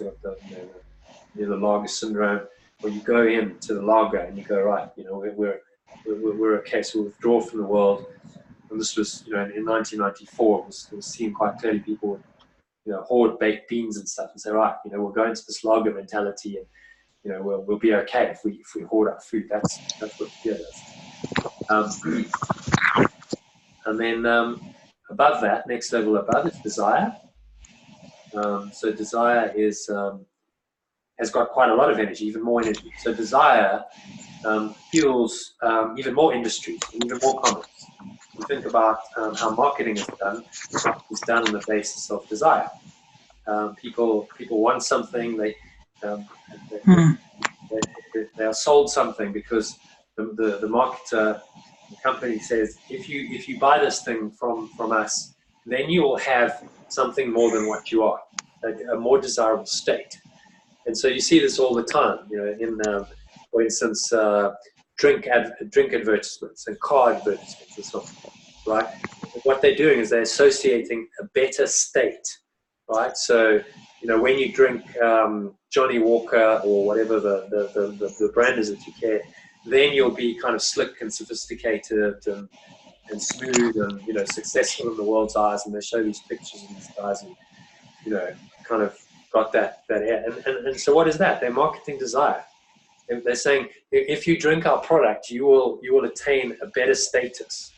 the lager syndrome, where you go into the lager and you go, right, we're okay, so we'll withdraw from the world. And this was, in 1994, it was seen quite clearly. People would, hoard baked beans and stuff and say, right, we'll go into this lager mentality and, we'll be okay if we hoard our food. That's what fear does. And then above that, next level above is desire. So desire has got quite a lot of energy, even more energy. So desire fuels even more industries, even more commerce. You think about how marketing is done. It's done on the basis of desire. People want something. They are sold something because the marketer, the company says, if you buy this thing from us, then you will have something more than what you are, a more desirable state. And so you see this all the time, for instance, drink advertisements and car advertisements and so on, right? What they're doing is they're associating a better state, right? So, when you drink Johnny Walker or whatever the brand is that you care, then you'll be kind of slick and sophisticated and smooth and, successful in the world's eyes. And they show these pictures of these guys and, kind of got that air. And so what is that? They're marketing desire. And they're saying, if you drink our product, you will attain a better status,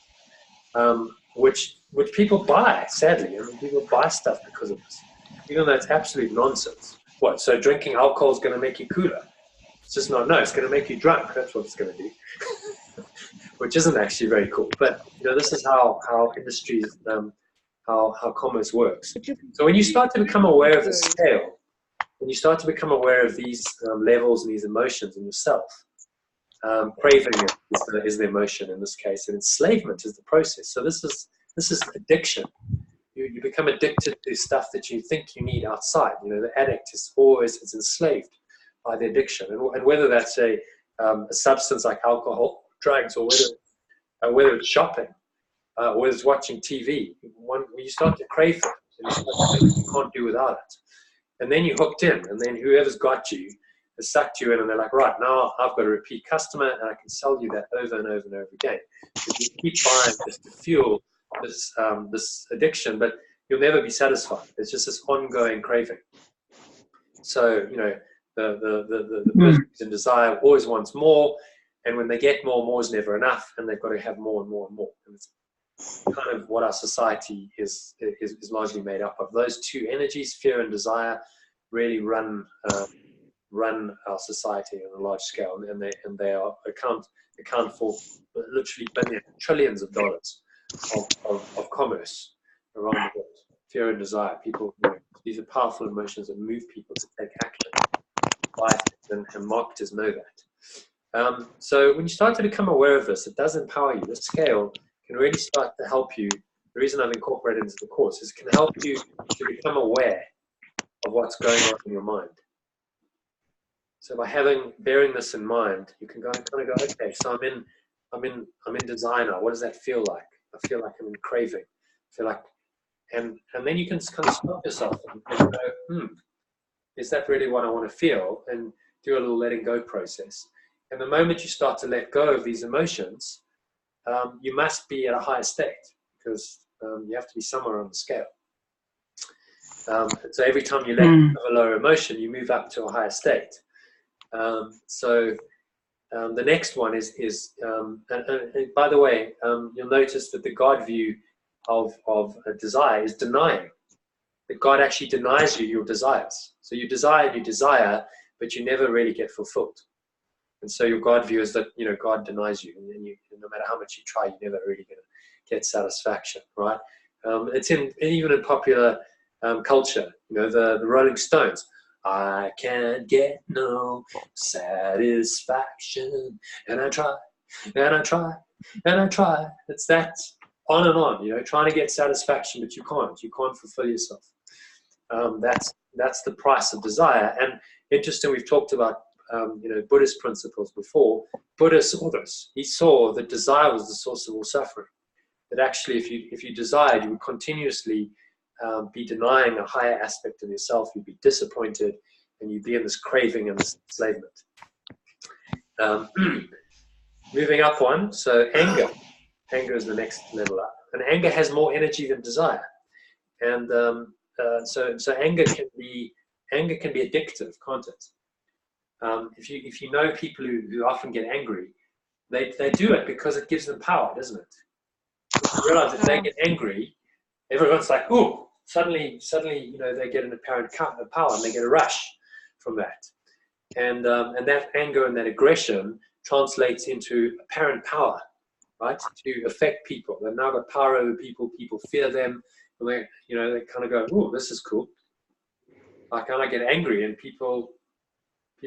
which people buy, sadly. People buy stuff because of this, even though it's absolute nonsense. What, so drinking alcohol is going to make you cooler? It's just not, no, it's going to make you drunk. That's what it's going to do, which isn't actually very cool. But, this is how industries, how commerce works. So when you start to become aware of the scale, when you start to become aware of these levels and these emotions in yourself, craving is the emotion in this case, and enslavement is the process. So this is addiction. You become addicted to stuff that you think you need outside. The addict is enslaved by the addiction, and whether that's a substance like alcohol, drugs, or whether it's shopping, or whether it's watching TV. When you start to crave it, you can't do without it. And then you're hooked in, and then whoever's got you has sucked you in, and they're like, right, now I've got a repeat customer, and I can sell you that over and over and over again. Because you keep buying just to fuel this addiction, but you'll never be satisfied. It's just this ongoing craving. So, the person who's in desire always wants more, and when they get more is never enough, and they've got to have more and more and more. And it's kind of what our society is largely made up of. Those two energies, fear and desire, really run our society on a large scale, and they account for literally billions, trillions of dollars of commerce around the world. Fear and desire, people, these are powerful emotions that move people to take action. And marketers know that. So when you start to become aware of this, it does empower you. The scale can really start to help you. The reason I've incorporated into the course is it can help you to become aware of what's going on in your mind. So by bearing this in mind, you can kind of go, okay, so I'm in designer. What does that feel like? I feel like I'm in craving. I feel like, and then you can kind of stop yourself and go, is that really what I want to feel? And do a little letting go process. And the moment you start to let go of these emotions, you must be at a higher state, because you have to be somewhere on the scale. So every time you let go of a lower emotion, you move up to a higher state. So the next one is and by the way, you'll notice that the God view of a desire is denying. That God actually denies you your desires. So you desire, but you never really get fulfilled. And so your God view is that, God denies you, and no matter how much you try, you're never really going to get satisfaction, right? It's even in popular culture. The Rolling Stones. I can't get no satisfaction, and I try, and I try, and I try. It's that on and on, trying to get satisfaction, but you can't fulfill yourself. That's the price of desire. And interesting, we've talked about Buddhist principles before. Buddha saw this. He saw that desire was the source of all suffering. That actually, if you desired, you would continuously be denying a higher aspect of yourself. You'd be disappointed, and you'd be in this craving and this enslavement. Moving up one, so anger. Anger is the next level up, and anger has more energy than desire. And so anger can be addictive, can't it? If you know people who often get angry, they do it because it gives them power, doesn't it? You realize if they get angry, everyone's like, oh, suddenly, they get an apparent power, and they get a rush from that. And that anger and that aggression translates into apparent power, right? To affect people. They've now got power over people. People fear them. And they kind of go, oh, this is cool. Like, I get angry, and people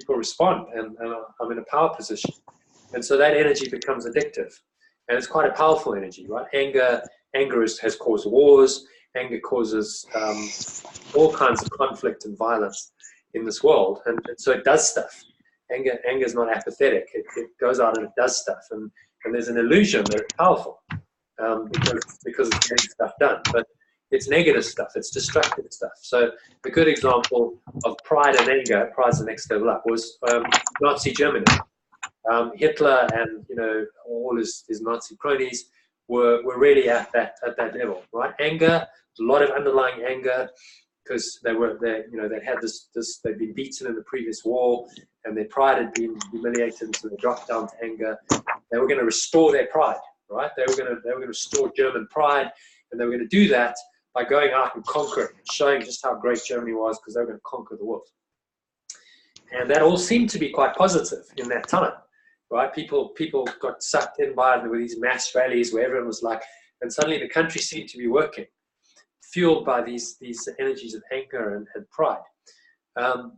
respond, and I'm in a power position. And so that energy becomes addictive. And it's quite a powerful energy, right? Anger has caused wars. Anger causes all kinds of conflict and violence in this world. And so it does stuff. Anger is not apathetic. It goes out and it does stuff. And there's an illusion that it's powerful because it's getting stuff done. But it's negative stuff. It's destructive stuff. So a good example of pride and anger, pride's the next level up, was Nazi Germany. Hitler and all his Nazi cronies were really at that level, right? Anger, a lot of underlying anger, because they'd had this they'd been beaten in the previous war, and their pride had been humiliated, so they dropped down to anger. They were going to restore their pride, right? They were going to restore German pride, and they were going to do that by going out and conquering, showing just how great Germany was, because they were going to conquer the world. And that all seemed to be quite positive in that time. Right, people got sucked in by it. There were these mass rallies where everyone was like, and suddenly the country seemed to be working, fueled by these energies of anger and pride.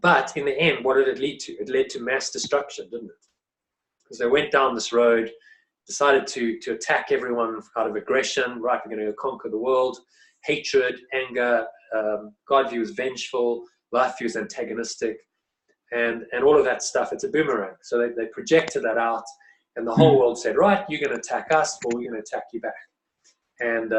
But in the end, what did it lead to? It led to mass destruction, didn't it? Because they went down this road, decided to attack everyone out of aggression. Right, we're going to go conquer the world. Hatred, anger, God view is vengeful, life view is antagonistic. And all of that stuff, it's a boomerang. So they projected that out, and the whole world said, right, you're going to attack us, or we're going to attack you back. And,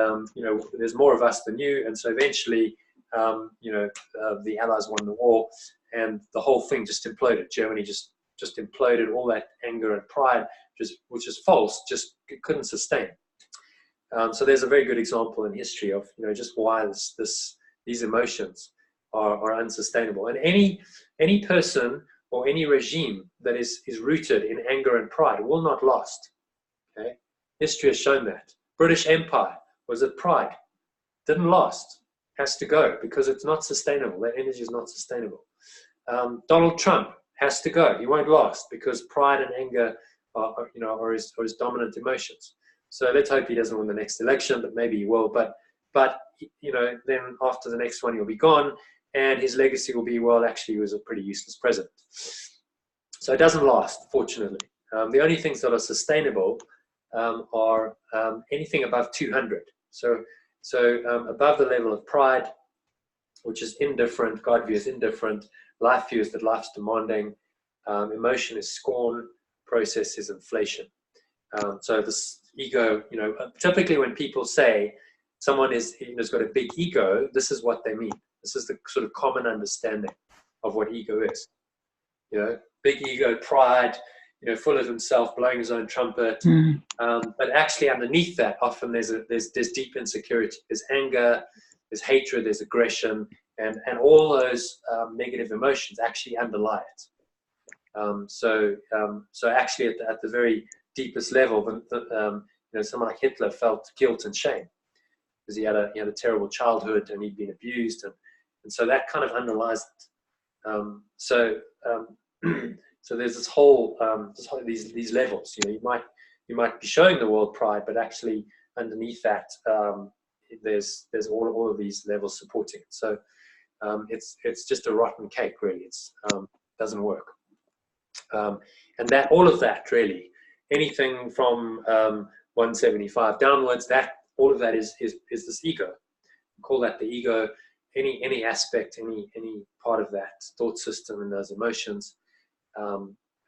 there's more of us than you. And so eventually, the Allies won the war, and the whole thing just imploded. Germany just imploded. All that anger and pride, which is false, just couldn't sustain. So there's a very good example in history of, just why these emotions are unsustainable. And any person or any regime that is rooted in anger and pride will not last. Okay, history has shown that. British Empire was at pride, didn't last, has to go because it's not sustainable. That energy is not sustainable. Donald Trump has to go. He won't last because pride and anger are his dominant emotions. So let's hope he doesn't win the next election, but maybe he will. But then after the next one, he'll be gone. And his legacy will be, well, actually, he was a pretty useless president. So it doesn't last, fortunately. The only things that are sustainable are anything above 200. So above the level of pride, which is indifferent, God view is indifferent, life view is that life's demanding, emotion is scorn, process is inflation. So this ego, typically when people say someone has got a big ego, this is what they mean. This is the sort of common understanding of what ego is. Big ego, pride, full of himself, blowing his own trumpet. But actually underneath that, often there's deep insecurity. There's anger, there's hatred, there's aggression, and all those negative emotions actually underlie it. So actually at the very deepest level, someone like Hitler felt guilt and shame because he had a terrible childhood and he'd been abused, and so that kind of underlies it. So there's this whole these levels. You might be showing the world pride, but actually underneath that there's all of these levels supporting it. So it's just a rotten cake, really. It's doesn't work. And that all of that really, anything from 175 downwards, that all of that is this ego. We call that the ego. Any aspect, any part of that thought system and those emotions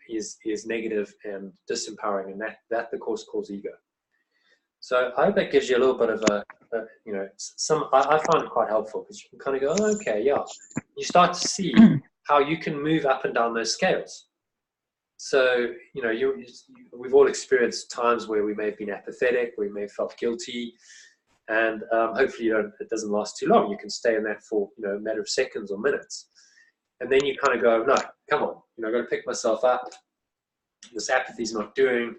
is negative and disempowering, and that the course calls ego. So I hope that gives you a little bit of I find it quite helpful because you can kind of go, oh, okay, yeah. You start to see how you can move up and down those scales. So, we've all experienced times where we may have been apathetic, we may have felt guilty, and hopefully it doesn't last too long. You can stay in that for a matter of seconds or minutes. And then you kind of go, no, come on, I've got to pick myself up. This apathy's not doing,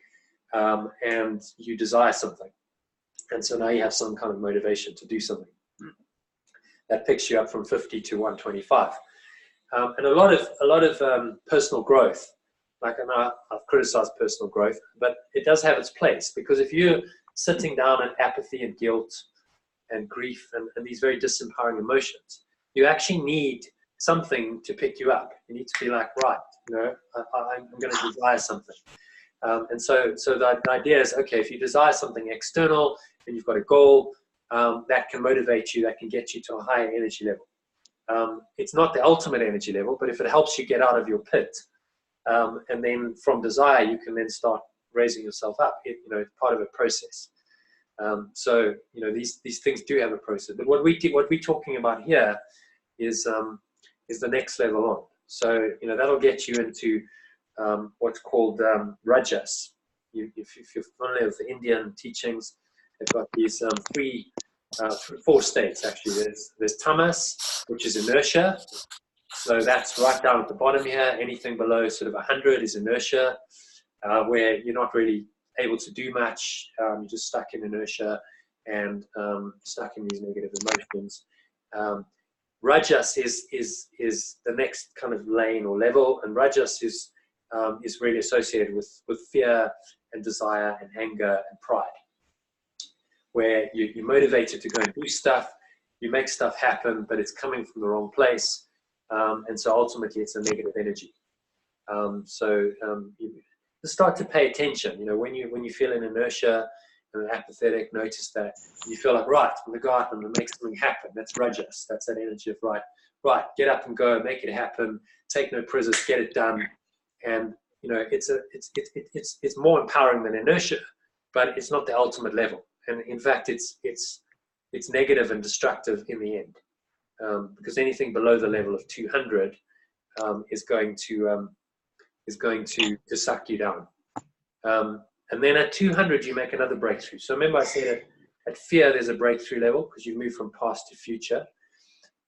and you desire something. And so now you have some kind of motivation to do something. That picks you up from 50 to 125. And a lot of personal growth, like I've criticized personal growth, but it does have its place, because if you're sitting down in apathy and guilt and grief and these very disempowering emotions, you actually need something to pick you up. You need to be like, right, I'm going to desire something. And so the idea is, okay, if you desire something external and you've got a goal, that can motivate you, that can get you to a higher energy level. It's not the ultimate energy level, but if it helps you get out of your pit, and then from desire, you can then start raising yourself up. It's part of a process. So these things do have a process. But what we're talking about here is the next level on. So that'll get you into what's called rajas. If you're familiar with the Indian teachings, they've got these four states actually. There's tamas, which is inertia. So that's right down at the bottom here. Anything below sort of 100 is inertia, where you're not really able to do much. You're just stuck in inertia and stuck in these negative emotions. Rajas is the next kind of lane or level, and rajas is really associated with fear and desire and anger and pride, where you're motivated to go and do stuff, you make stuff happen, but it's coming from the wrong place. And so ultimately it's a negative energy. You start to pay attention. When you feel in inertia and apathetic, notice that you feel like, right, I'm going to go out and make something happen. That's rajas. That's that energy of right, get up and go, make it happen, take no prisoners, get it done. And it's more empowering than inertia, but it's not the ultimate level. And in fact, it's negative and destructive in the end. Because anything below the level of 200 is going to suck you down. And then at 200 you make another breakthrough. So remember I said at fear there's a breakthrough level because you move from past to future.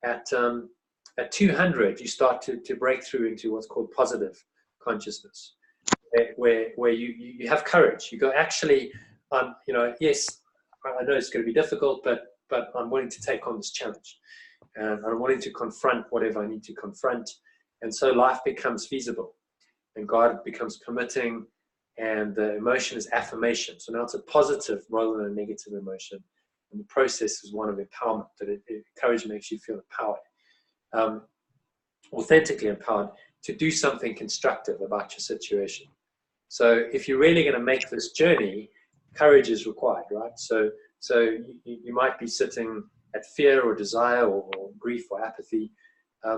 At 200 you start to break through into what's called positive consciousness, where you have courage. You go, actually, yes, I know it's going to be difficult, but I'm willing to take on this challenge. And I'm willing to confront whatever I need to confront. And so life becomes feasible and God becomes permitting, and the emotion is affirmation. So now it's a positive rather than a negative emotion. And the process is one of empowerment, that courage makes you feel empowered, authentically empowered to do something constructive about your situation. So if you're really going to make this journey, courage is required, right? So you might be sitting at fear or desire or grief or apathy.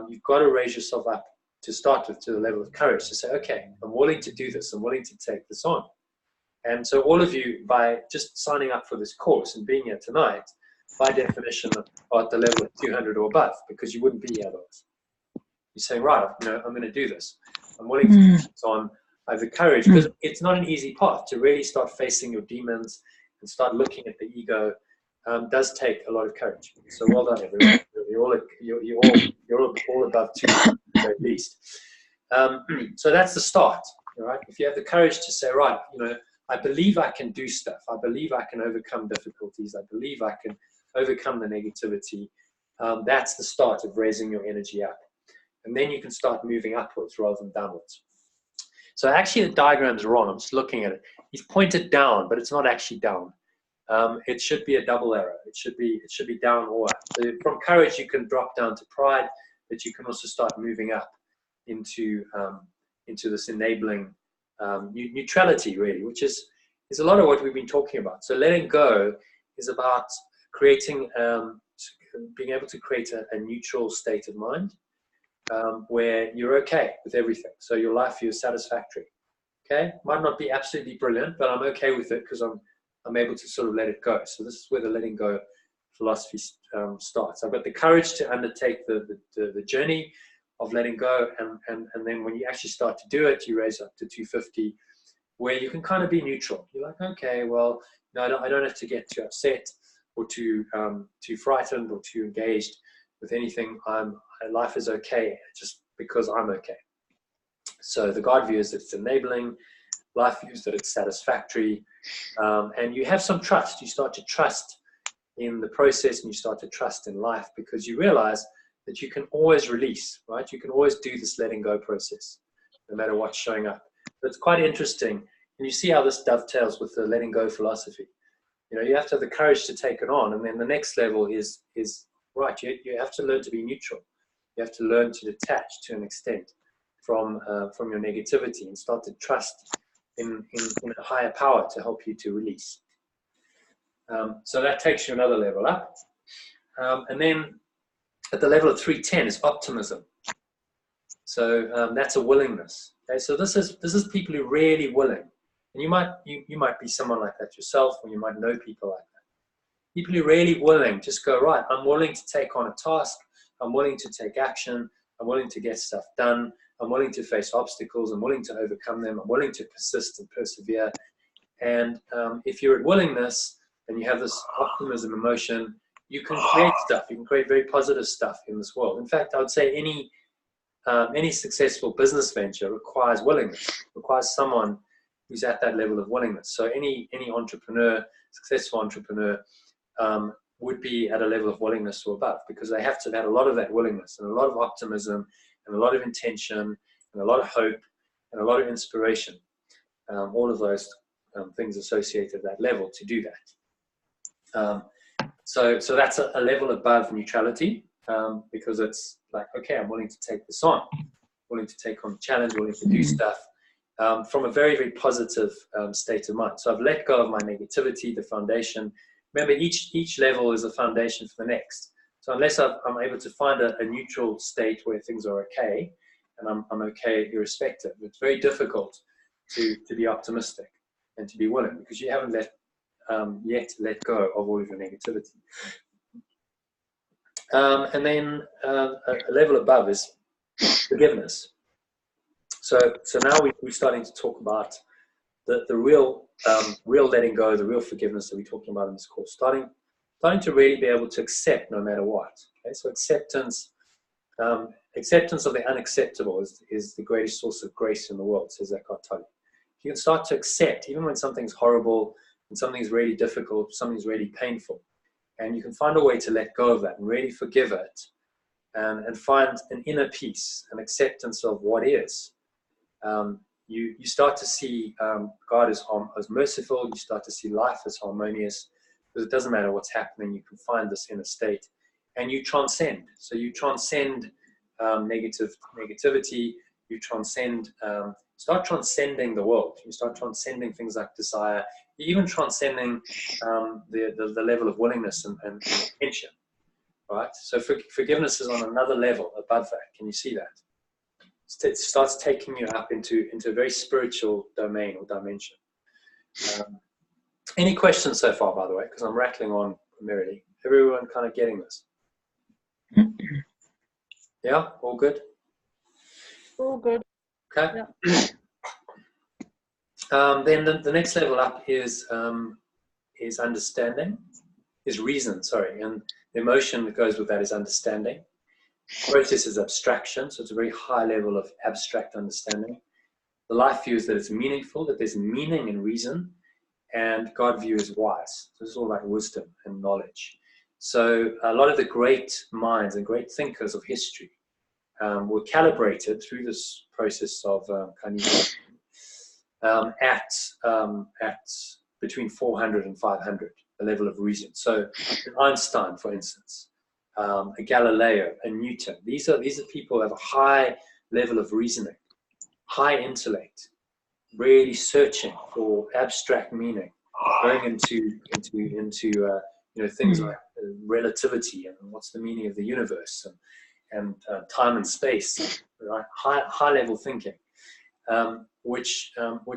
You've got to raise yourself up to start with to the level of courage to say, okay, I'm willing to do this. I'm willing to take this on. And so all of you, by just signing up for this course and being here tonight, by definition, are at the level of 200 or above, because you wouldn't be here otherwise. You're saying, right, I'm going to do this. I'm willing to do this on. I have the courage, because it's not an easy path to really start facing your demons and start looking at the ego. Does take a lot of courage. So well done, everyone. You're all above 200 at least. So that's the start. All right. If you have the courage to say, right, I believe I can do stuff. I believe I can overcome difficulties. I believe I can overcome the negativity. That's the start of raising your energy up. And then you can start moving upwards rather than downwards. So actually the diagram's wrong. I'm just looking at it. He's pointed down, but it's not actually down. It should be a double arrow. It should be down or up. So from courage, you can drop down to pride, but you can also start moving up into this enabling neutrality, really, which is a lot of what we've been talking about. So letting go is about creating, being able to create a neutral state of mind, where you're okay with everything. So your life is satisfactory. Okay, might not be absolutely brilliant, but I'm okay with it because I'm able to sort of let it go. So this is where the letting go philosophy starts. I've got the courage to undertake the journey of letting go, and then when you actually start to do it, you raise up to 250, where you can kind of be neutral. You're like, okay, well, no, I don't have to get too upset or too frightened or too engaged with anything. Life is okay just because I'm okay. So the God view is that it's enabling, life views that it's satisfactory, and you have some trust. You start to trust in the process, and you start to trust in life, because you realize that you can always release, right? You can always do this letting go process, no matter what's showing up. But it's quite interesting, and you see how this dovetails with the letting go philosophy. You have to have the courage to take it on, and then the next level is right. You have to learn to be neutral. You have to learn to detach to an extent from your negativity and start to trust in a higher power to help you to release. So that takes you another level up, and then at the level of 310 is optimism. So that's a willingness. Okay, so this is people who are really willing, and you might be someone like that yourself, or you might know people like that. People who are really willing, just go, right, I'm willing to take on a task. I'm willing to take action. I'm willing to get stuff done. I'm willing to face obstacles. I'm willing to overcome them. I'm willing to persist and persevere. And if you're at willingness and you have this optimism emotion, you can create stuff. You can create very positive stuff in this world. In fact, I would say any successful business venture requires willingness, requires someone who's at that level of willingness. So any entrepreneur, successful entrepreneur, would be at a level of willingness or above, because they have to have a lot of that willingness and a lot of optimism and a lot of intention and a lot of hope and a lot of inspiration. All of those things associated at that level to do that. So that's a level above neutrality, because it's like, okay, I'm willing to take this on, willing to take on the challenge, willing to do stuff from a very, very positive state of mind. So I've let go of my negativity, the foundation. Remember, each level is a foundation for the next. So unless I'm able to find a neutral state where things are okay, and I'm okay irrespective, it's very difficult to be optimistic and to be willing, because you haven't yet let go of all of your negativity. And then a level above is forgiveness. So now we're starting to talk about the real letting go, the real forgiveness that we're talking about in this course. Starting to really be able to accept no matter what. Okay, so acceptance of the unacceptable is the greatest source of grace in the world, says Eckhart Tolle. You can start to accept, even when something's horrible and something's really difficult, something's really painful, and you can find a way to let go of that and really forgive it, and find an inner peace, an acceptance of what is. You start to see God as merciful. You start to see life as harmonious, because it doesn't matter what's happening. You can find this inner state, and you transcend. So you transcend negativity. You start transcending the world. You start transcending things like desire. You're even transcending the level of willingness and intention. Right. So forgiveness is on another level above that. Can you see that? It starts taking you up into a very spiritual domain or dimension. Any questions so far, by the way? Because I'm rattling on merrily. Everyone kind of getting this? Yeah, all good? All good. Okay. Yeah. Then the next level up is understanding, is reason, sorry. And the emotion that goes with that is understanding. Process is abstraction, so it's a very high level of abstract understanding. The life view is that it's meaningful, that there's meaning in reason, and God view is wise. So it's all about wisdom and knowledge. So a lot of the great minds and great thinkers of history were calibrated through this process of kinesiology at between 400 and 500, the level of reason. So Einstein, for instance, a Galileo, a Newton, these are people who have a high level of reasoning, high intellect, really searching for abstract meaning, going into things like relativity and what's the meaning of the universe and time and space, right? High level thinking, which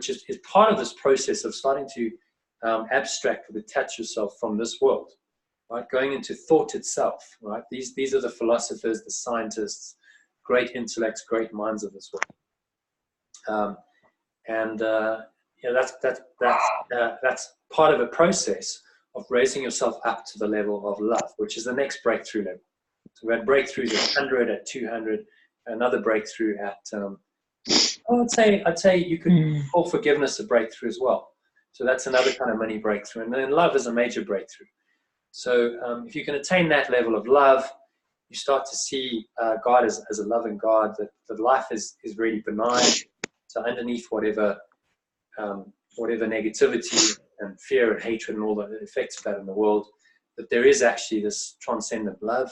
is part of this process of starting to abstract or detach yourself from this world, right? Going into thought itself, right? These are the philosophers, the scientists, great intellects, great minds of this world. That's part of a process of raising yourself up to the level of love, which is the next breakthrough level. So we had breakthroughs at 100, at 200, another breakthrough at, I'd say you could call forgiveness a breakthrough as well. So that's another kind of mini breakthrough. And then love is a major breakthrough. So if you can attain that level of love, you start to see God as a loving God, that life is really benign. So underneath whatever negativity and fear and hatred and all the effects of that in the world, that there is actually this transcendent love,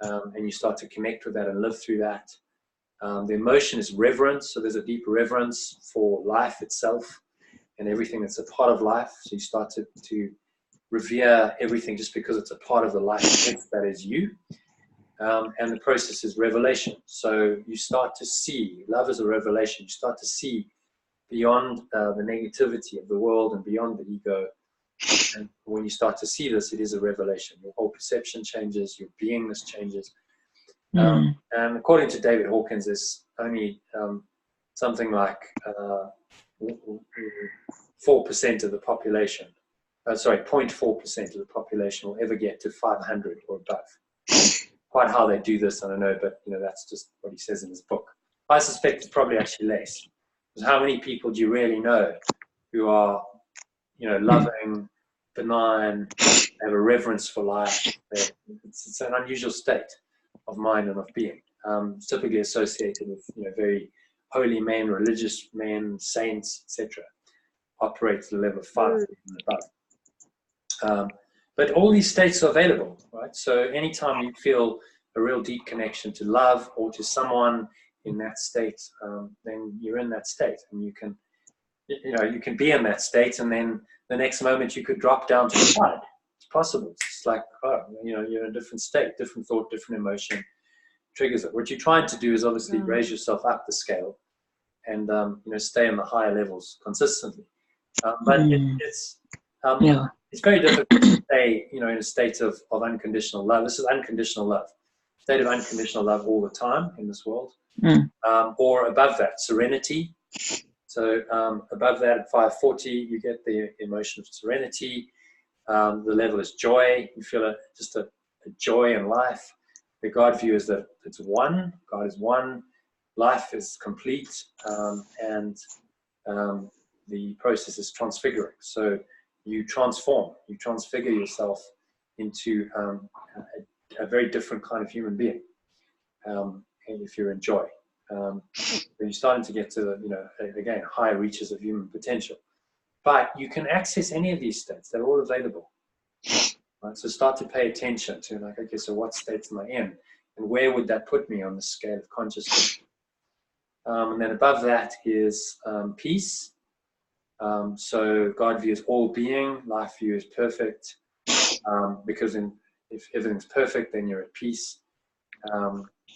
and you start to connect with that and live through that. The emotion is reverence, so there's a deep reverence for life itself and everything that's a part of life. So you start to revere everything just because it's a part of the life that is you. And the process is revelation. So you start to see, love is a revelation. You start to see beyond the negativity of the world and beyond the ego. And when you start to see this, it is a revelation. Your whole perception changes, your beingness changes. And according to David Hawkins, there's only something like 4% of the population, 0.4% of the population will ever get to 500 or above. Quite how they do this, I don't know, but that's just what he says in his book. I suspect it's probably actually less. Because how many people do you really know who are, loving, benign, have a reverence for life? It's an unusual state of mind and of being, typically associated with very holy men, religious men, saints, etc. Operate at the level of 5 and above. But all these states are available, right? So anytime you feel a real deep connection to love or to someone in that state, then you're in that state, and you can be in that state, and then the next moment you could drop down to pride. It's possible. It's like, you're in a different state, different thought, different emotion triggers it. What you're trying to do is obviously raise yourself up the scale and stay in the higher levels consistently. But it's very difficult to stay, in a state of unconditional love. This is unconditional love, state of unconditional love all the time in this world, or above that, serenity. So above that, at 540, you get the emotion of serenity. The level is joy. You feel just a joy in life. The God view is that it's one. God is one. Life is complete, and the process is transfiguring. So you transform, you transfigure yourself into a very different kind of human being. And if you're in joy, then you're starting to get to again higher reaches of human potential. But you can access any of these states; they're all available. Right? So start to pay attention to okay, so what states am I in, and where would that put me on the scale of consciousness? And then above that is peace. So God views all being, life view is perfect, because if everything's perfect, then you're at peace.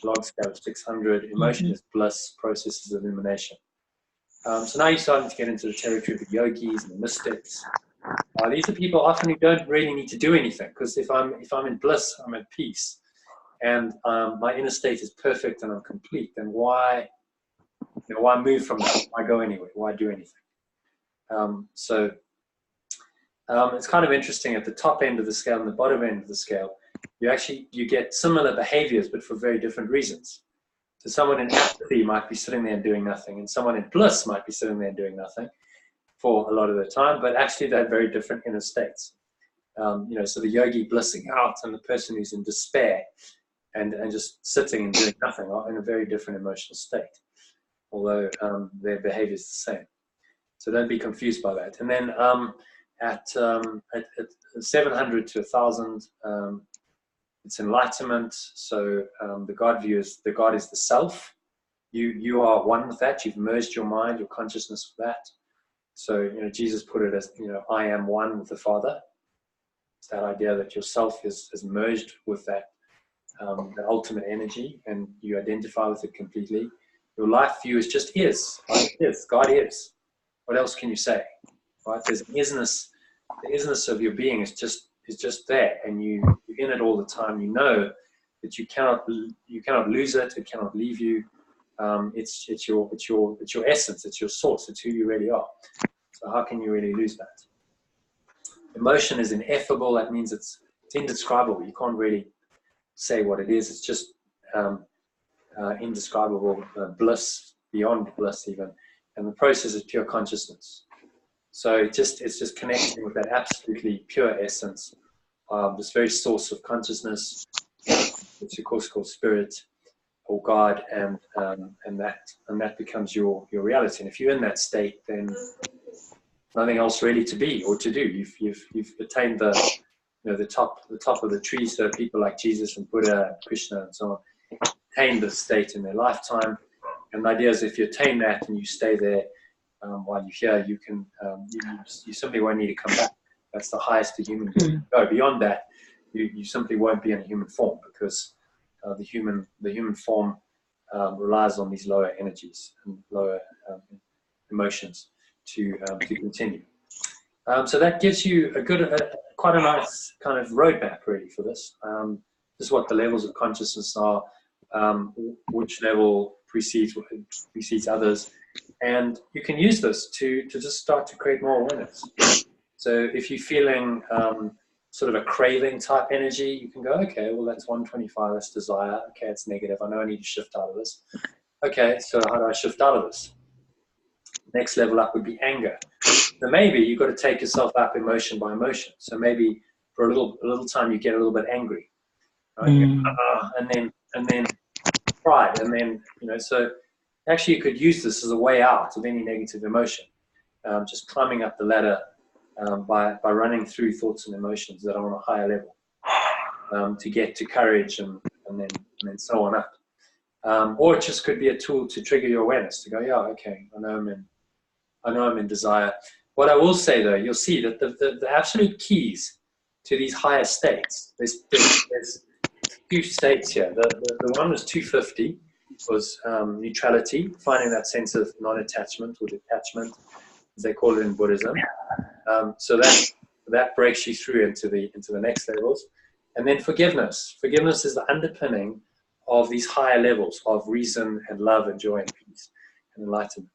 Log scale of 600, emotion is bliss, process is illumination. So now you're starting to get into the territory of the yogis and the mystics. These are people often who don't really need to do anything, because if I'm in bliss, I'm at peace, and my inner state is perfect and I'm complete, then why move from that? Why go anywhere? Why do anything? It's kind of interesting. At the top end of the scale and the bottom end of the scale, you get similar behaviors, but for very different reasons. So someone in apathy might be sitting there and doing nothing, and someone in bliss might be sitting there and doing nothing for a lot of the time, but actually they're very different inner states. So the yogi blissing out and the person who's in despair and just sitting and doing nothing are in a very different emotional state, although their behavior is the same. So don't be confused by that. And then at 700 to 1,000, it's enlightenment. So the God view is the God is the self. You are one with that. You've merged your mind, your consciousness with that. So Jesus put it as I am one with the Father. It's that idea that yourself is merged with that ultimate energy, and you identify with it completely. Your life view is just is. Right? It is. God is. What else can you say? Right? There's an isness. The isness of your being is just there, and you're in it all the time. You know that you cannot lose it. It cannot leave you. It's your essence. It's your source. It's who you really are. So how can you really lose that? Emotion is ineffable. That means it's indescribable. You can't really say what it is. It's just indescribable bliss, beyond bliss even. And the process is pure consciousness. So it's just connecting with that absolutely pure essence, this very source of consciousness, which of course called spirit or God, and that becomes your reality. And if you're in that state, then nothing else really to be or to do. You've attained the top of the tree. So people like Jesus and Buddha, Krishna, and so on attain this state in their lifetime. And the idea is if you attain that and you stay there while you're here, you can you simply won't need to come back. That's the highest a human can go. Beyond that, you simply won't be in a human form, because the human form relies on these lower energies and lower emotions to continue. So that gives you quite a nice kind of roadmap really for this. This is what the levels of consciousness are, which level precedes others, and you can use this to just start to create more awareness. So if you're feeling sort of a craving type energy, you can go, okay, well that's 125, that's desire. Okay, it's negative. I know I need to shift out of this. Okay, so how do I shift out of this? Next level up would be anger. So maybe you've got to take yourself up emotion by emotion. So maybe for a little time you get a little bit angry, right? And then pride, and then So actually, you could use this as a way out of any negative emotion. Just climbing up the ladder by running through thoughts and emotions that are on a higher level to get to courage and then so on up. Or it just could be a tool to trigger your awareness to go, yeah, okay, I know I'm in desire. What I will say though, you'll see that the absolute keys to these higher states, there's two states here. The one was 250, was neutrality, finding that sense of non-attachment or detachment, as they call it in Buddhism. So that breaks you through into the next levels. And then forgiveness. Forgiveness is the underpinning of these higher levels of reason and love and joy and peace and enlightenment.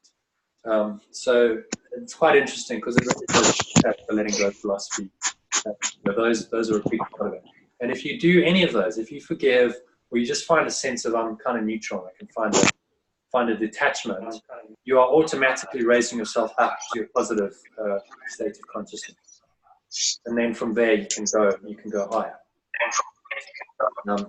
So it's quite interesting because it really does have the letting go philosophy. Those are a big part of it. And if you do any of those, if you forgive, or you just find a sense of I'm kind of neutral, I can find a detachment, you are automatically raising yourself up to a positive state of consciousness. And then from there you can go higher.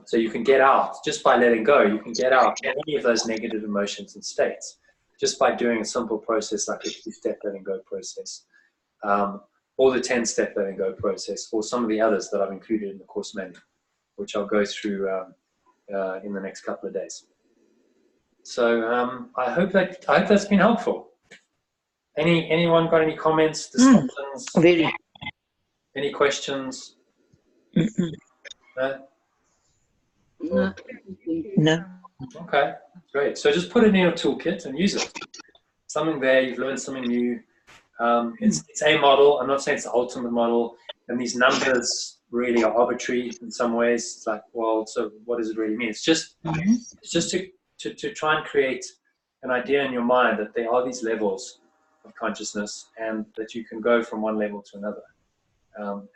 So you can get out just by letting go. You can get out any of those negative emotions and states just by doing a simple process like a 2-step letting go process, or the 10-step letting go process, or some of the others that I've included in the course manual, which I'll go through in the next couple of days. So I hope that's been helpful. Anyone got any comments, discussions? Very. Any questions? No? No. Okay, great. So just put it in your toolkit and use it. something there, you've learned something new. It's a model. I'm not saying it's the ultimate model, and these numbers really are arbitrary in some ways. It's like, well, so what does it really mean? It's just to try and create an idea in your mind that there are these levels of consciousness, and that you can go from one level to another,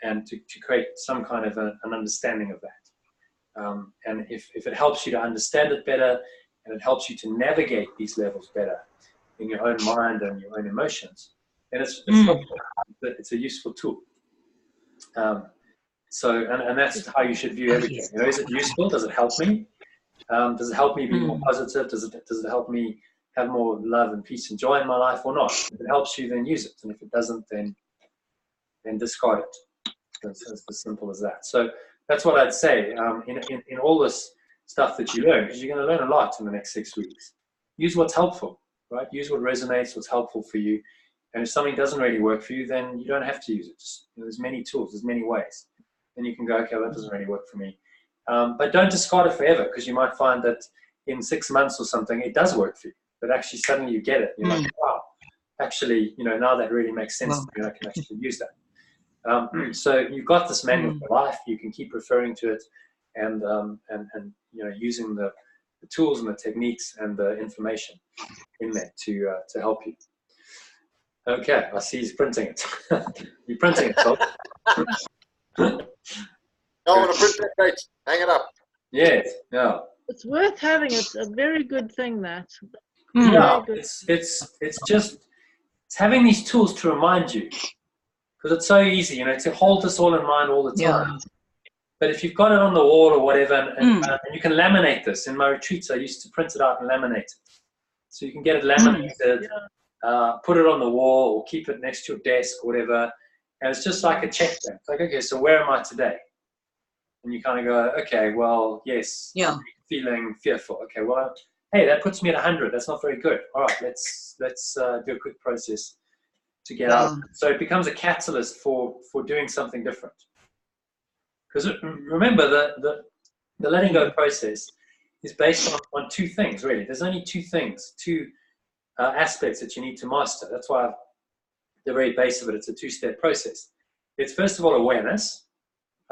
and to create some kind of an understanding of that. And if it helps you to understand it better, and it helps you to navigate these levels better in your own mind and your own emotions, then it's helpful. It's a useful tool. So that's how you should view everything. You know, is it useful? Does it help me? Does it help me be more positive? Does it help me have more love and peace and joy in my life, or not? If it helps you, then use it, and if it doesn't, then discard it. It's as simple as that. So that's what I'd say. In all this stuff that you learn, because you're going to learn a lot in the next 6 weeks. Use what's helpful, right? Use what resonates, what's helpful for you. And if something doesn't really work for you, then you don't have to use it. Just, you know, there's many tools, there's many ways. Then you can go, okay, well, that doesn't really work for me. But don't discard it forever, because you might find that in 6 months or something, it does work for you. But actually, suddenly you get it. You're like, wow, actually, you know, now that really makes sense to me. I can actually use that. So you've got this manual for life. You can keep referring to it, and you know, using the tools and the techniques and the information in there to help you. Okay, I see he's printing it. You're printing it, Phil. No, I want to print that date. Hang it up. Yes, yeah. It's worth having. It's a very good thing, that. Yeah, it's just having these tools to remind you, because it's so easy, you know, to hold this all in mind all the time. But if you've got it on the wall or whatever, and you can laminate this. In my retreats, I used to print it out and laminate it. So you can get it laminated, put it on the wall, or keep it next to your desk or whatever. And it's just like a check thing. It's like, okay, so where am I today? And you kind of go, okay, well, yes, I'm feeling fearful. Okay, well, hey, that puts me at 100. That's not very good. All right, let's do a quick process to get out. So it becomes a catalyst for doing something different. Because remember, the letting go process is based on two things, really. There's only two things, two aspects that you need to master. That's why the very base of it, it's a two-step process. It's first of all awareness.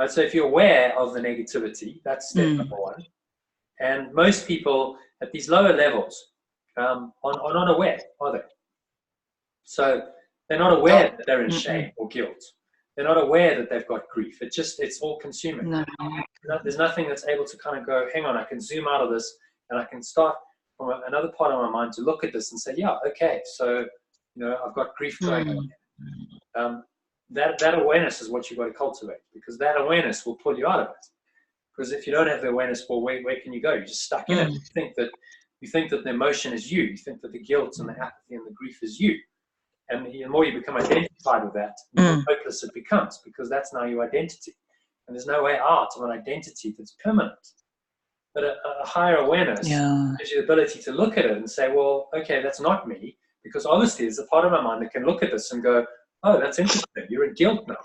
So if you're aware of the negativity, that's step number one. And most people at these lower levels are not aware, are they? So they're not aware that they're in shame or guilt. They're not aware that they've got grief. It's all consuming. There's nothing that's able to kind of go, hang on, I can zoom out of this, and I can start from another part of my mind to look at this and say, yeah, okay, so, you know, I've got grief going on. That awareness is what you've got to cultivate, because that awareness will pull you out of it. Because if you don't have the awareness, well, where can you go? You're just stuck in it. You think that the emotion is you. You think that the guilt and the apathy and the grief is you. And the more you become identified with that, the more hopeless it becomes, because that's now your identity. And there's no way out of an identity that's permanent. But a higher awareness gives you the ability to look at it and say, well, okay, that's not me. Because obviously there's a part of my mind that can look at this and go, oh, that's interesting. You're in guilt now,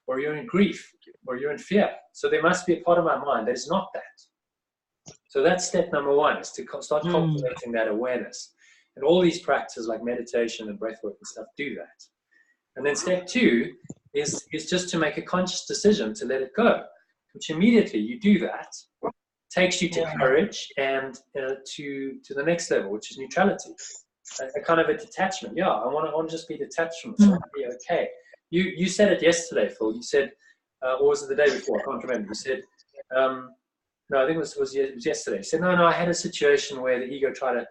or you're in grief, or you're in fear. So there must be a part of my mind that is not that. So that's step number one, is to start cultivating that awareness. And all these practices like meditation and breathwork and stuff do that. And then step two is just to make a conscious decision to let it go, which immediately you do that, takes you to courage and to the next level, which is neutrality. A kind of a detachment. Yeah, I want to just be detached from it. I want to be okay. You said it yesterday, Phil. You said, or was it the day before? I can't remember. You said, no, I think it was yesterday. You said, no, I had a situation where the ego tried to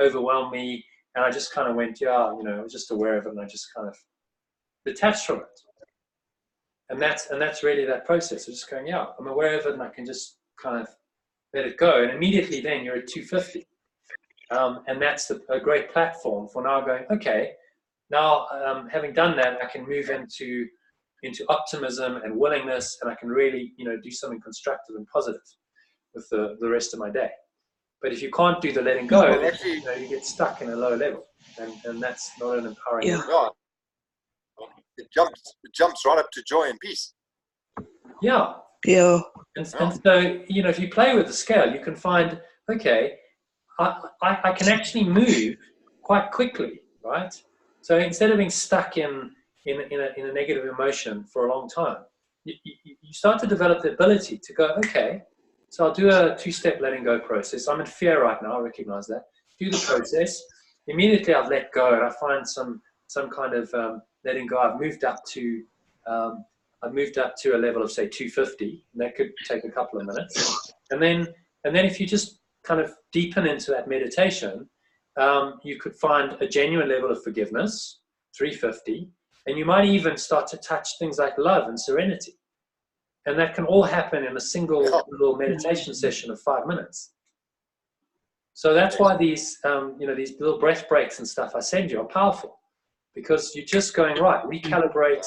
overwhelm me, and I just kind of went, yeah, you know, I was just aware of it, and I just kind of detached from it. And that's really that process of just going, yeah, I'm aware of it, and I can just kind of let it go. And immediately then you're at 250. And that's a great platform for now going, okay, now having done that, I can move into optimism and willingness, and I can really, you know, do something constructive and positive with the rest of my day. But if you can't do the letting go, then, you know, you get stuck in a low level, and that's not an empowering. It jumps right up to joy and peace. Yeah. And so, you know, if you play with the scale, you can find, okay, I can actually move quite quickly right? So instead of being stuck in a negative emotion for a long time, you start to develop the ability to go, okay, so I'll do a 2-step letting go process. I'm in fear right now, I recognize that. Do the process. Immediately I've let go, and I find some kind of letting go. I've moved up to a level of, say, 250, and that could take a couple of minutes. And then if you just kind of deepen into that meditation, you could find a genuine level of forgiveness, 350, and you might even start to touch things like love and serenity. And that can all happen in a single little meditation session of 5 minutes. So that's why these, these little breath breaks and stuff I send you are powerful, because you're just going, right, recalibrate,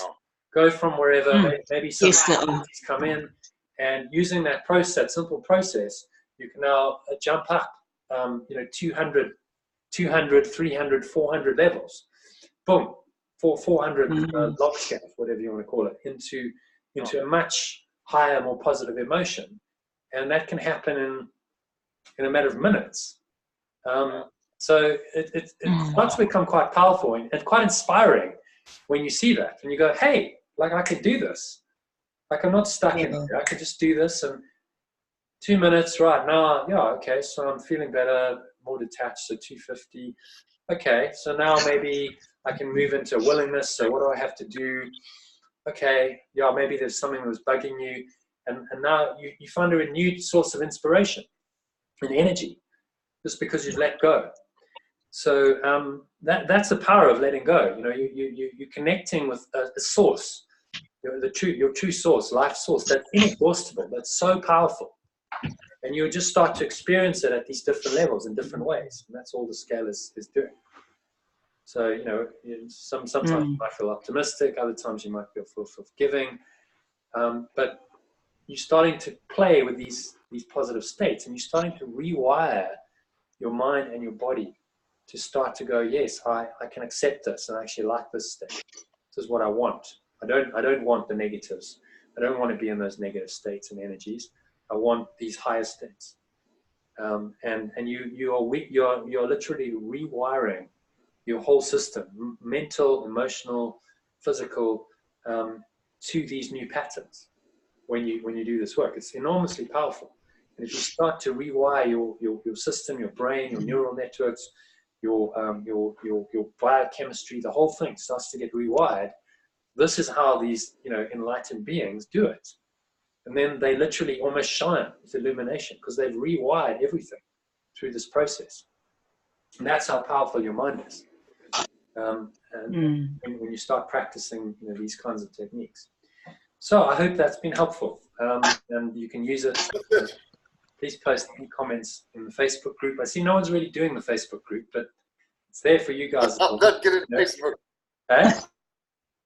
go from wherever, maybe some activities come in, and using that process, simple process, you can now jump up, 200, 300, 400 levels. Boom, 400 log scale, whatever you want to call it, into a much higher, more positive emotion. And that can happen in a matter of minutes. So it starts to become quite powerful and quite inspiring when you see that. And you go, hey, like, I could do this. Like, I'm not stuck in here. I could just do this. And 2 minutes right now, okay, so I'm feeling better, more detached, so 250. Okay, so now maybe I can move into willingness. So what do I have to do? Okay, maybe there's something that was bugging you. And now you find a renewed source of inspiration and energy just because you've let go. So that's the power of letting go. You're connecting with a source, your true source, life source, that's inexhaustible, that's so powerful. And you just start to experience it at these different levels in different ways. And that's all the scale is doing. So, sometimes you might feel optimistic, other times you might feel forgiving. But you're starting to play with these positive states, and you're starting to rewire your mind and your body to start to go, yes, I can accept this, and I actually like this state. This is what I want. I don't want the negatives. I don't want to be in those negative states and energies. I want these higher states. And you're literally rewiring your whole system, mental, emotional, physical, to these new patterns when you do this work. It's enormously powerful. And if you start to rewire your system, your brain, your neural networks, your biochemistry, the whole thing starts to get rewired. This is how these enlightened beings do it. And then they literally almost shine with illumination because they've rewired everything through this process. And that's how powerful your mind is. And when you start practicing these kinds of techniques. So I hope that's been helpful. And you can use it. Please post any comments in the Facebook group. I see no one's really doing the Facebook group, but it's there for you guys. I'm not good at Facebook. Eh?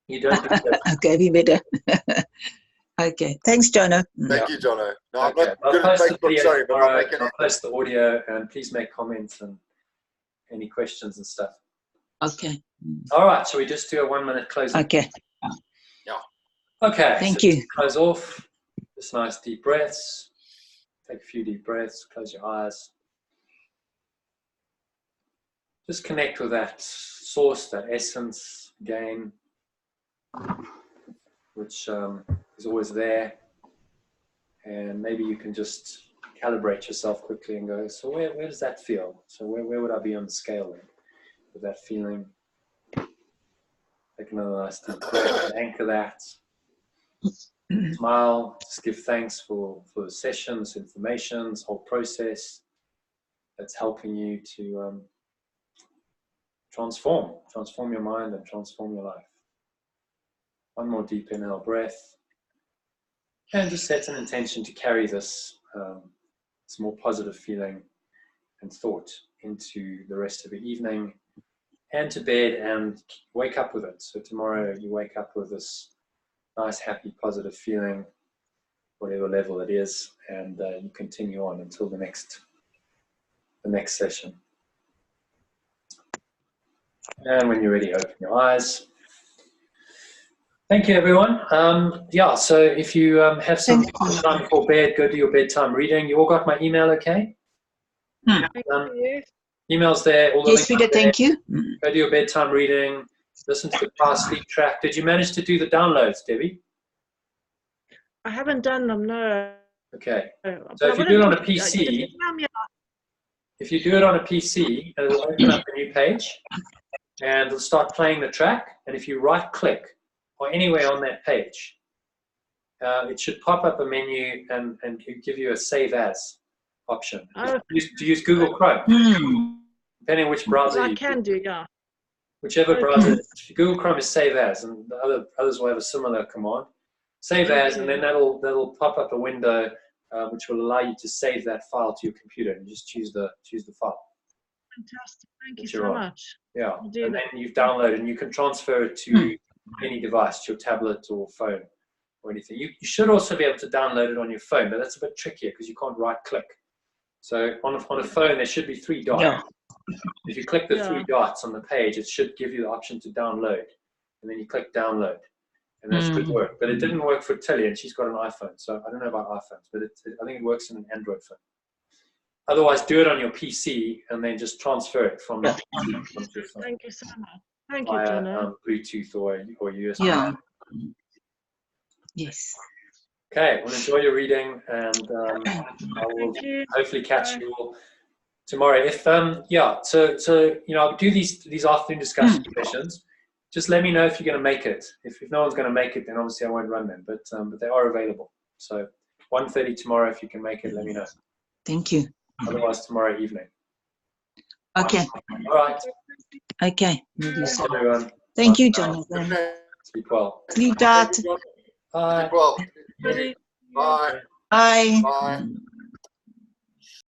You don't do that. Okay, be better. Okay, thanks, Jono. Thank you, Jono. No, I'm Okay. not good at Facebook, sorry, but I'll post the audio, and please make comments and any questions and stuff. Okay. All right, shall we just do a 1 minute closing? Okay. Yeah. Okay. Thank so you. Close off. Just nice deep breaths. Take a few deep breaths. Close your eyes. Just connect with that source, that essence again, which is always there. And maybe you can just calibrate yourself quickly and go, so where does that feel? So where would I be on the scale then with that feeling? Take another nice deep breath and anchor that. Smile, just give thanks for the sessions, information, this whole process that's helping you to transform your mind and transform your life. One more deep inhale breath. And just set an intention to carry this more positive feeling and thought into the rest of the evening and to bed, and wake up with it. So tomorrow you wake up with this nice, happy, positive feeling, whatever level it is, and you continue on until the next session. And when you're ready, open your eyes. Thank you, everyone. So if you have some time before bed, go do your bedtime reading. You all got my email, okay? Yes. Email's there. All the Yes, links Peter, are there. thank you. Go do your bedtime reading. Listen to the past sleep track. Did you manage to do the downloads, Debbie? I haven't done them, no. Okay. But So I if you wanna do it on a just PC, email me. if you do it on a PC, it'll open up a new page and it'll start playing the track. And if you right click or anywhere on that page, it should pop up a menu and give you a save as option. Oh, To use Google Chrome, depending on which browser I you can do, yeah. Whichever Okay. browser. Google Chrome is save as, and the others will have a similar command. Save as, and then that'll pop up a window which will allow you to save that file to your computer, and you just choose the file. Fantastic. Thank you That so you're on. much. Yeah, I'll do and that. then you've downloaded, and you can transfer it to any device, your tablet or phone or anything. You should also be able to download it on your phone, but that's a bit trickier because you can't right-click. So on a phone, there should be 3 dots. Yeah. If you click the 3 dots on the page, it should give you the option to download, and then you click download, and that should work. But it didn't work for Tilly, and she's got an iPhone, so I don't know about iPhones, but I think it works in an Android phone. Otherwise, do it on your PC and then just transfer it from your PC onto your phone Thank you so much. Thank you, via Jono. Bluetooth or USB. Yeah. Yes. Okay, well, enjoy your reading, and I will Thank you. hopefully catch you all tomorrow. If so I'll do these afternoon discussion sessions. Just let me know if you're going to make it. If no one's going to make it, then obviously I won't run them. But they are available. So 1:30 tomorrow, if you can make it, let me know. Thank you. Otherwise, tomorrow evening. Okay. All right. Okay. We'll do Thanks, so. everyone. Thank you, Jonathan. Sleep well. Sleep tight. Keep Bye. well. Ready? Bye. Bye. Bye.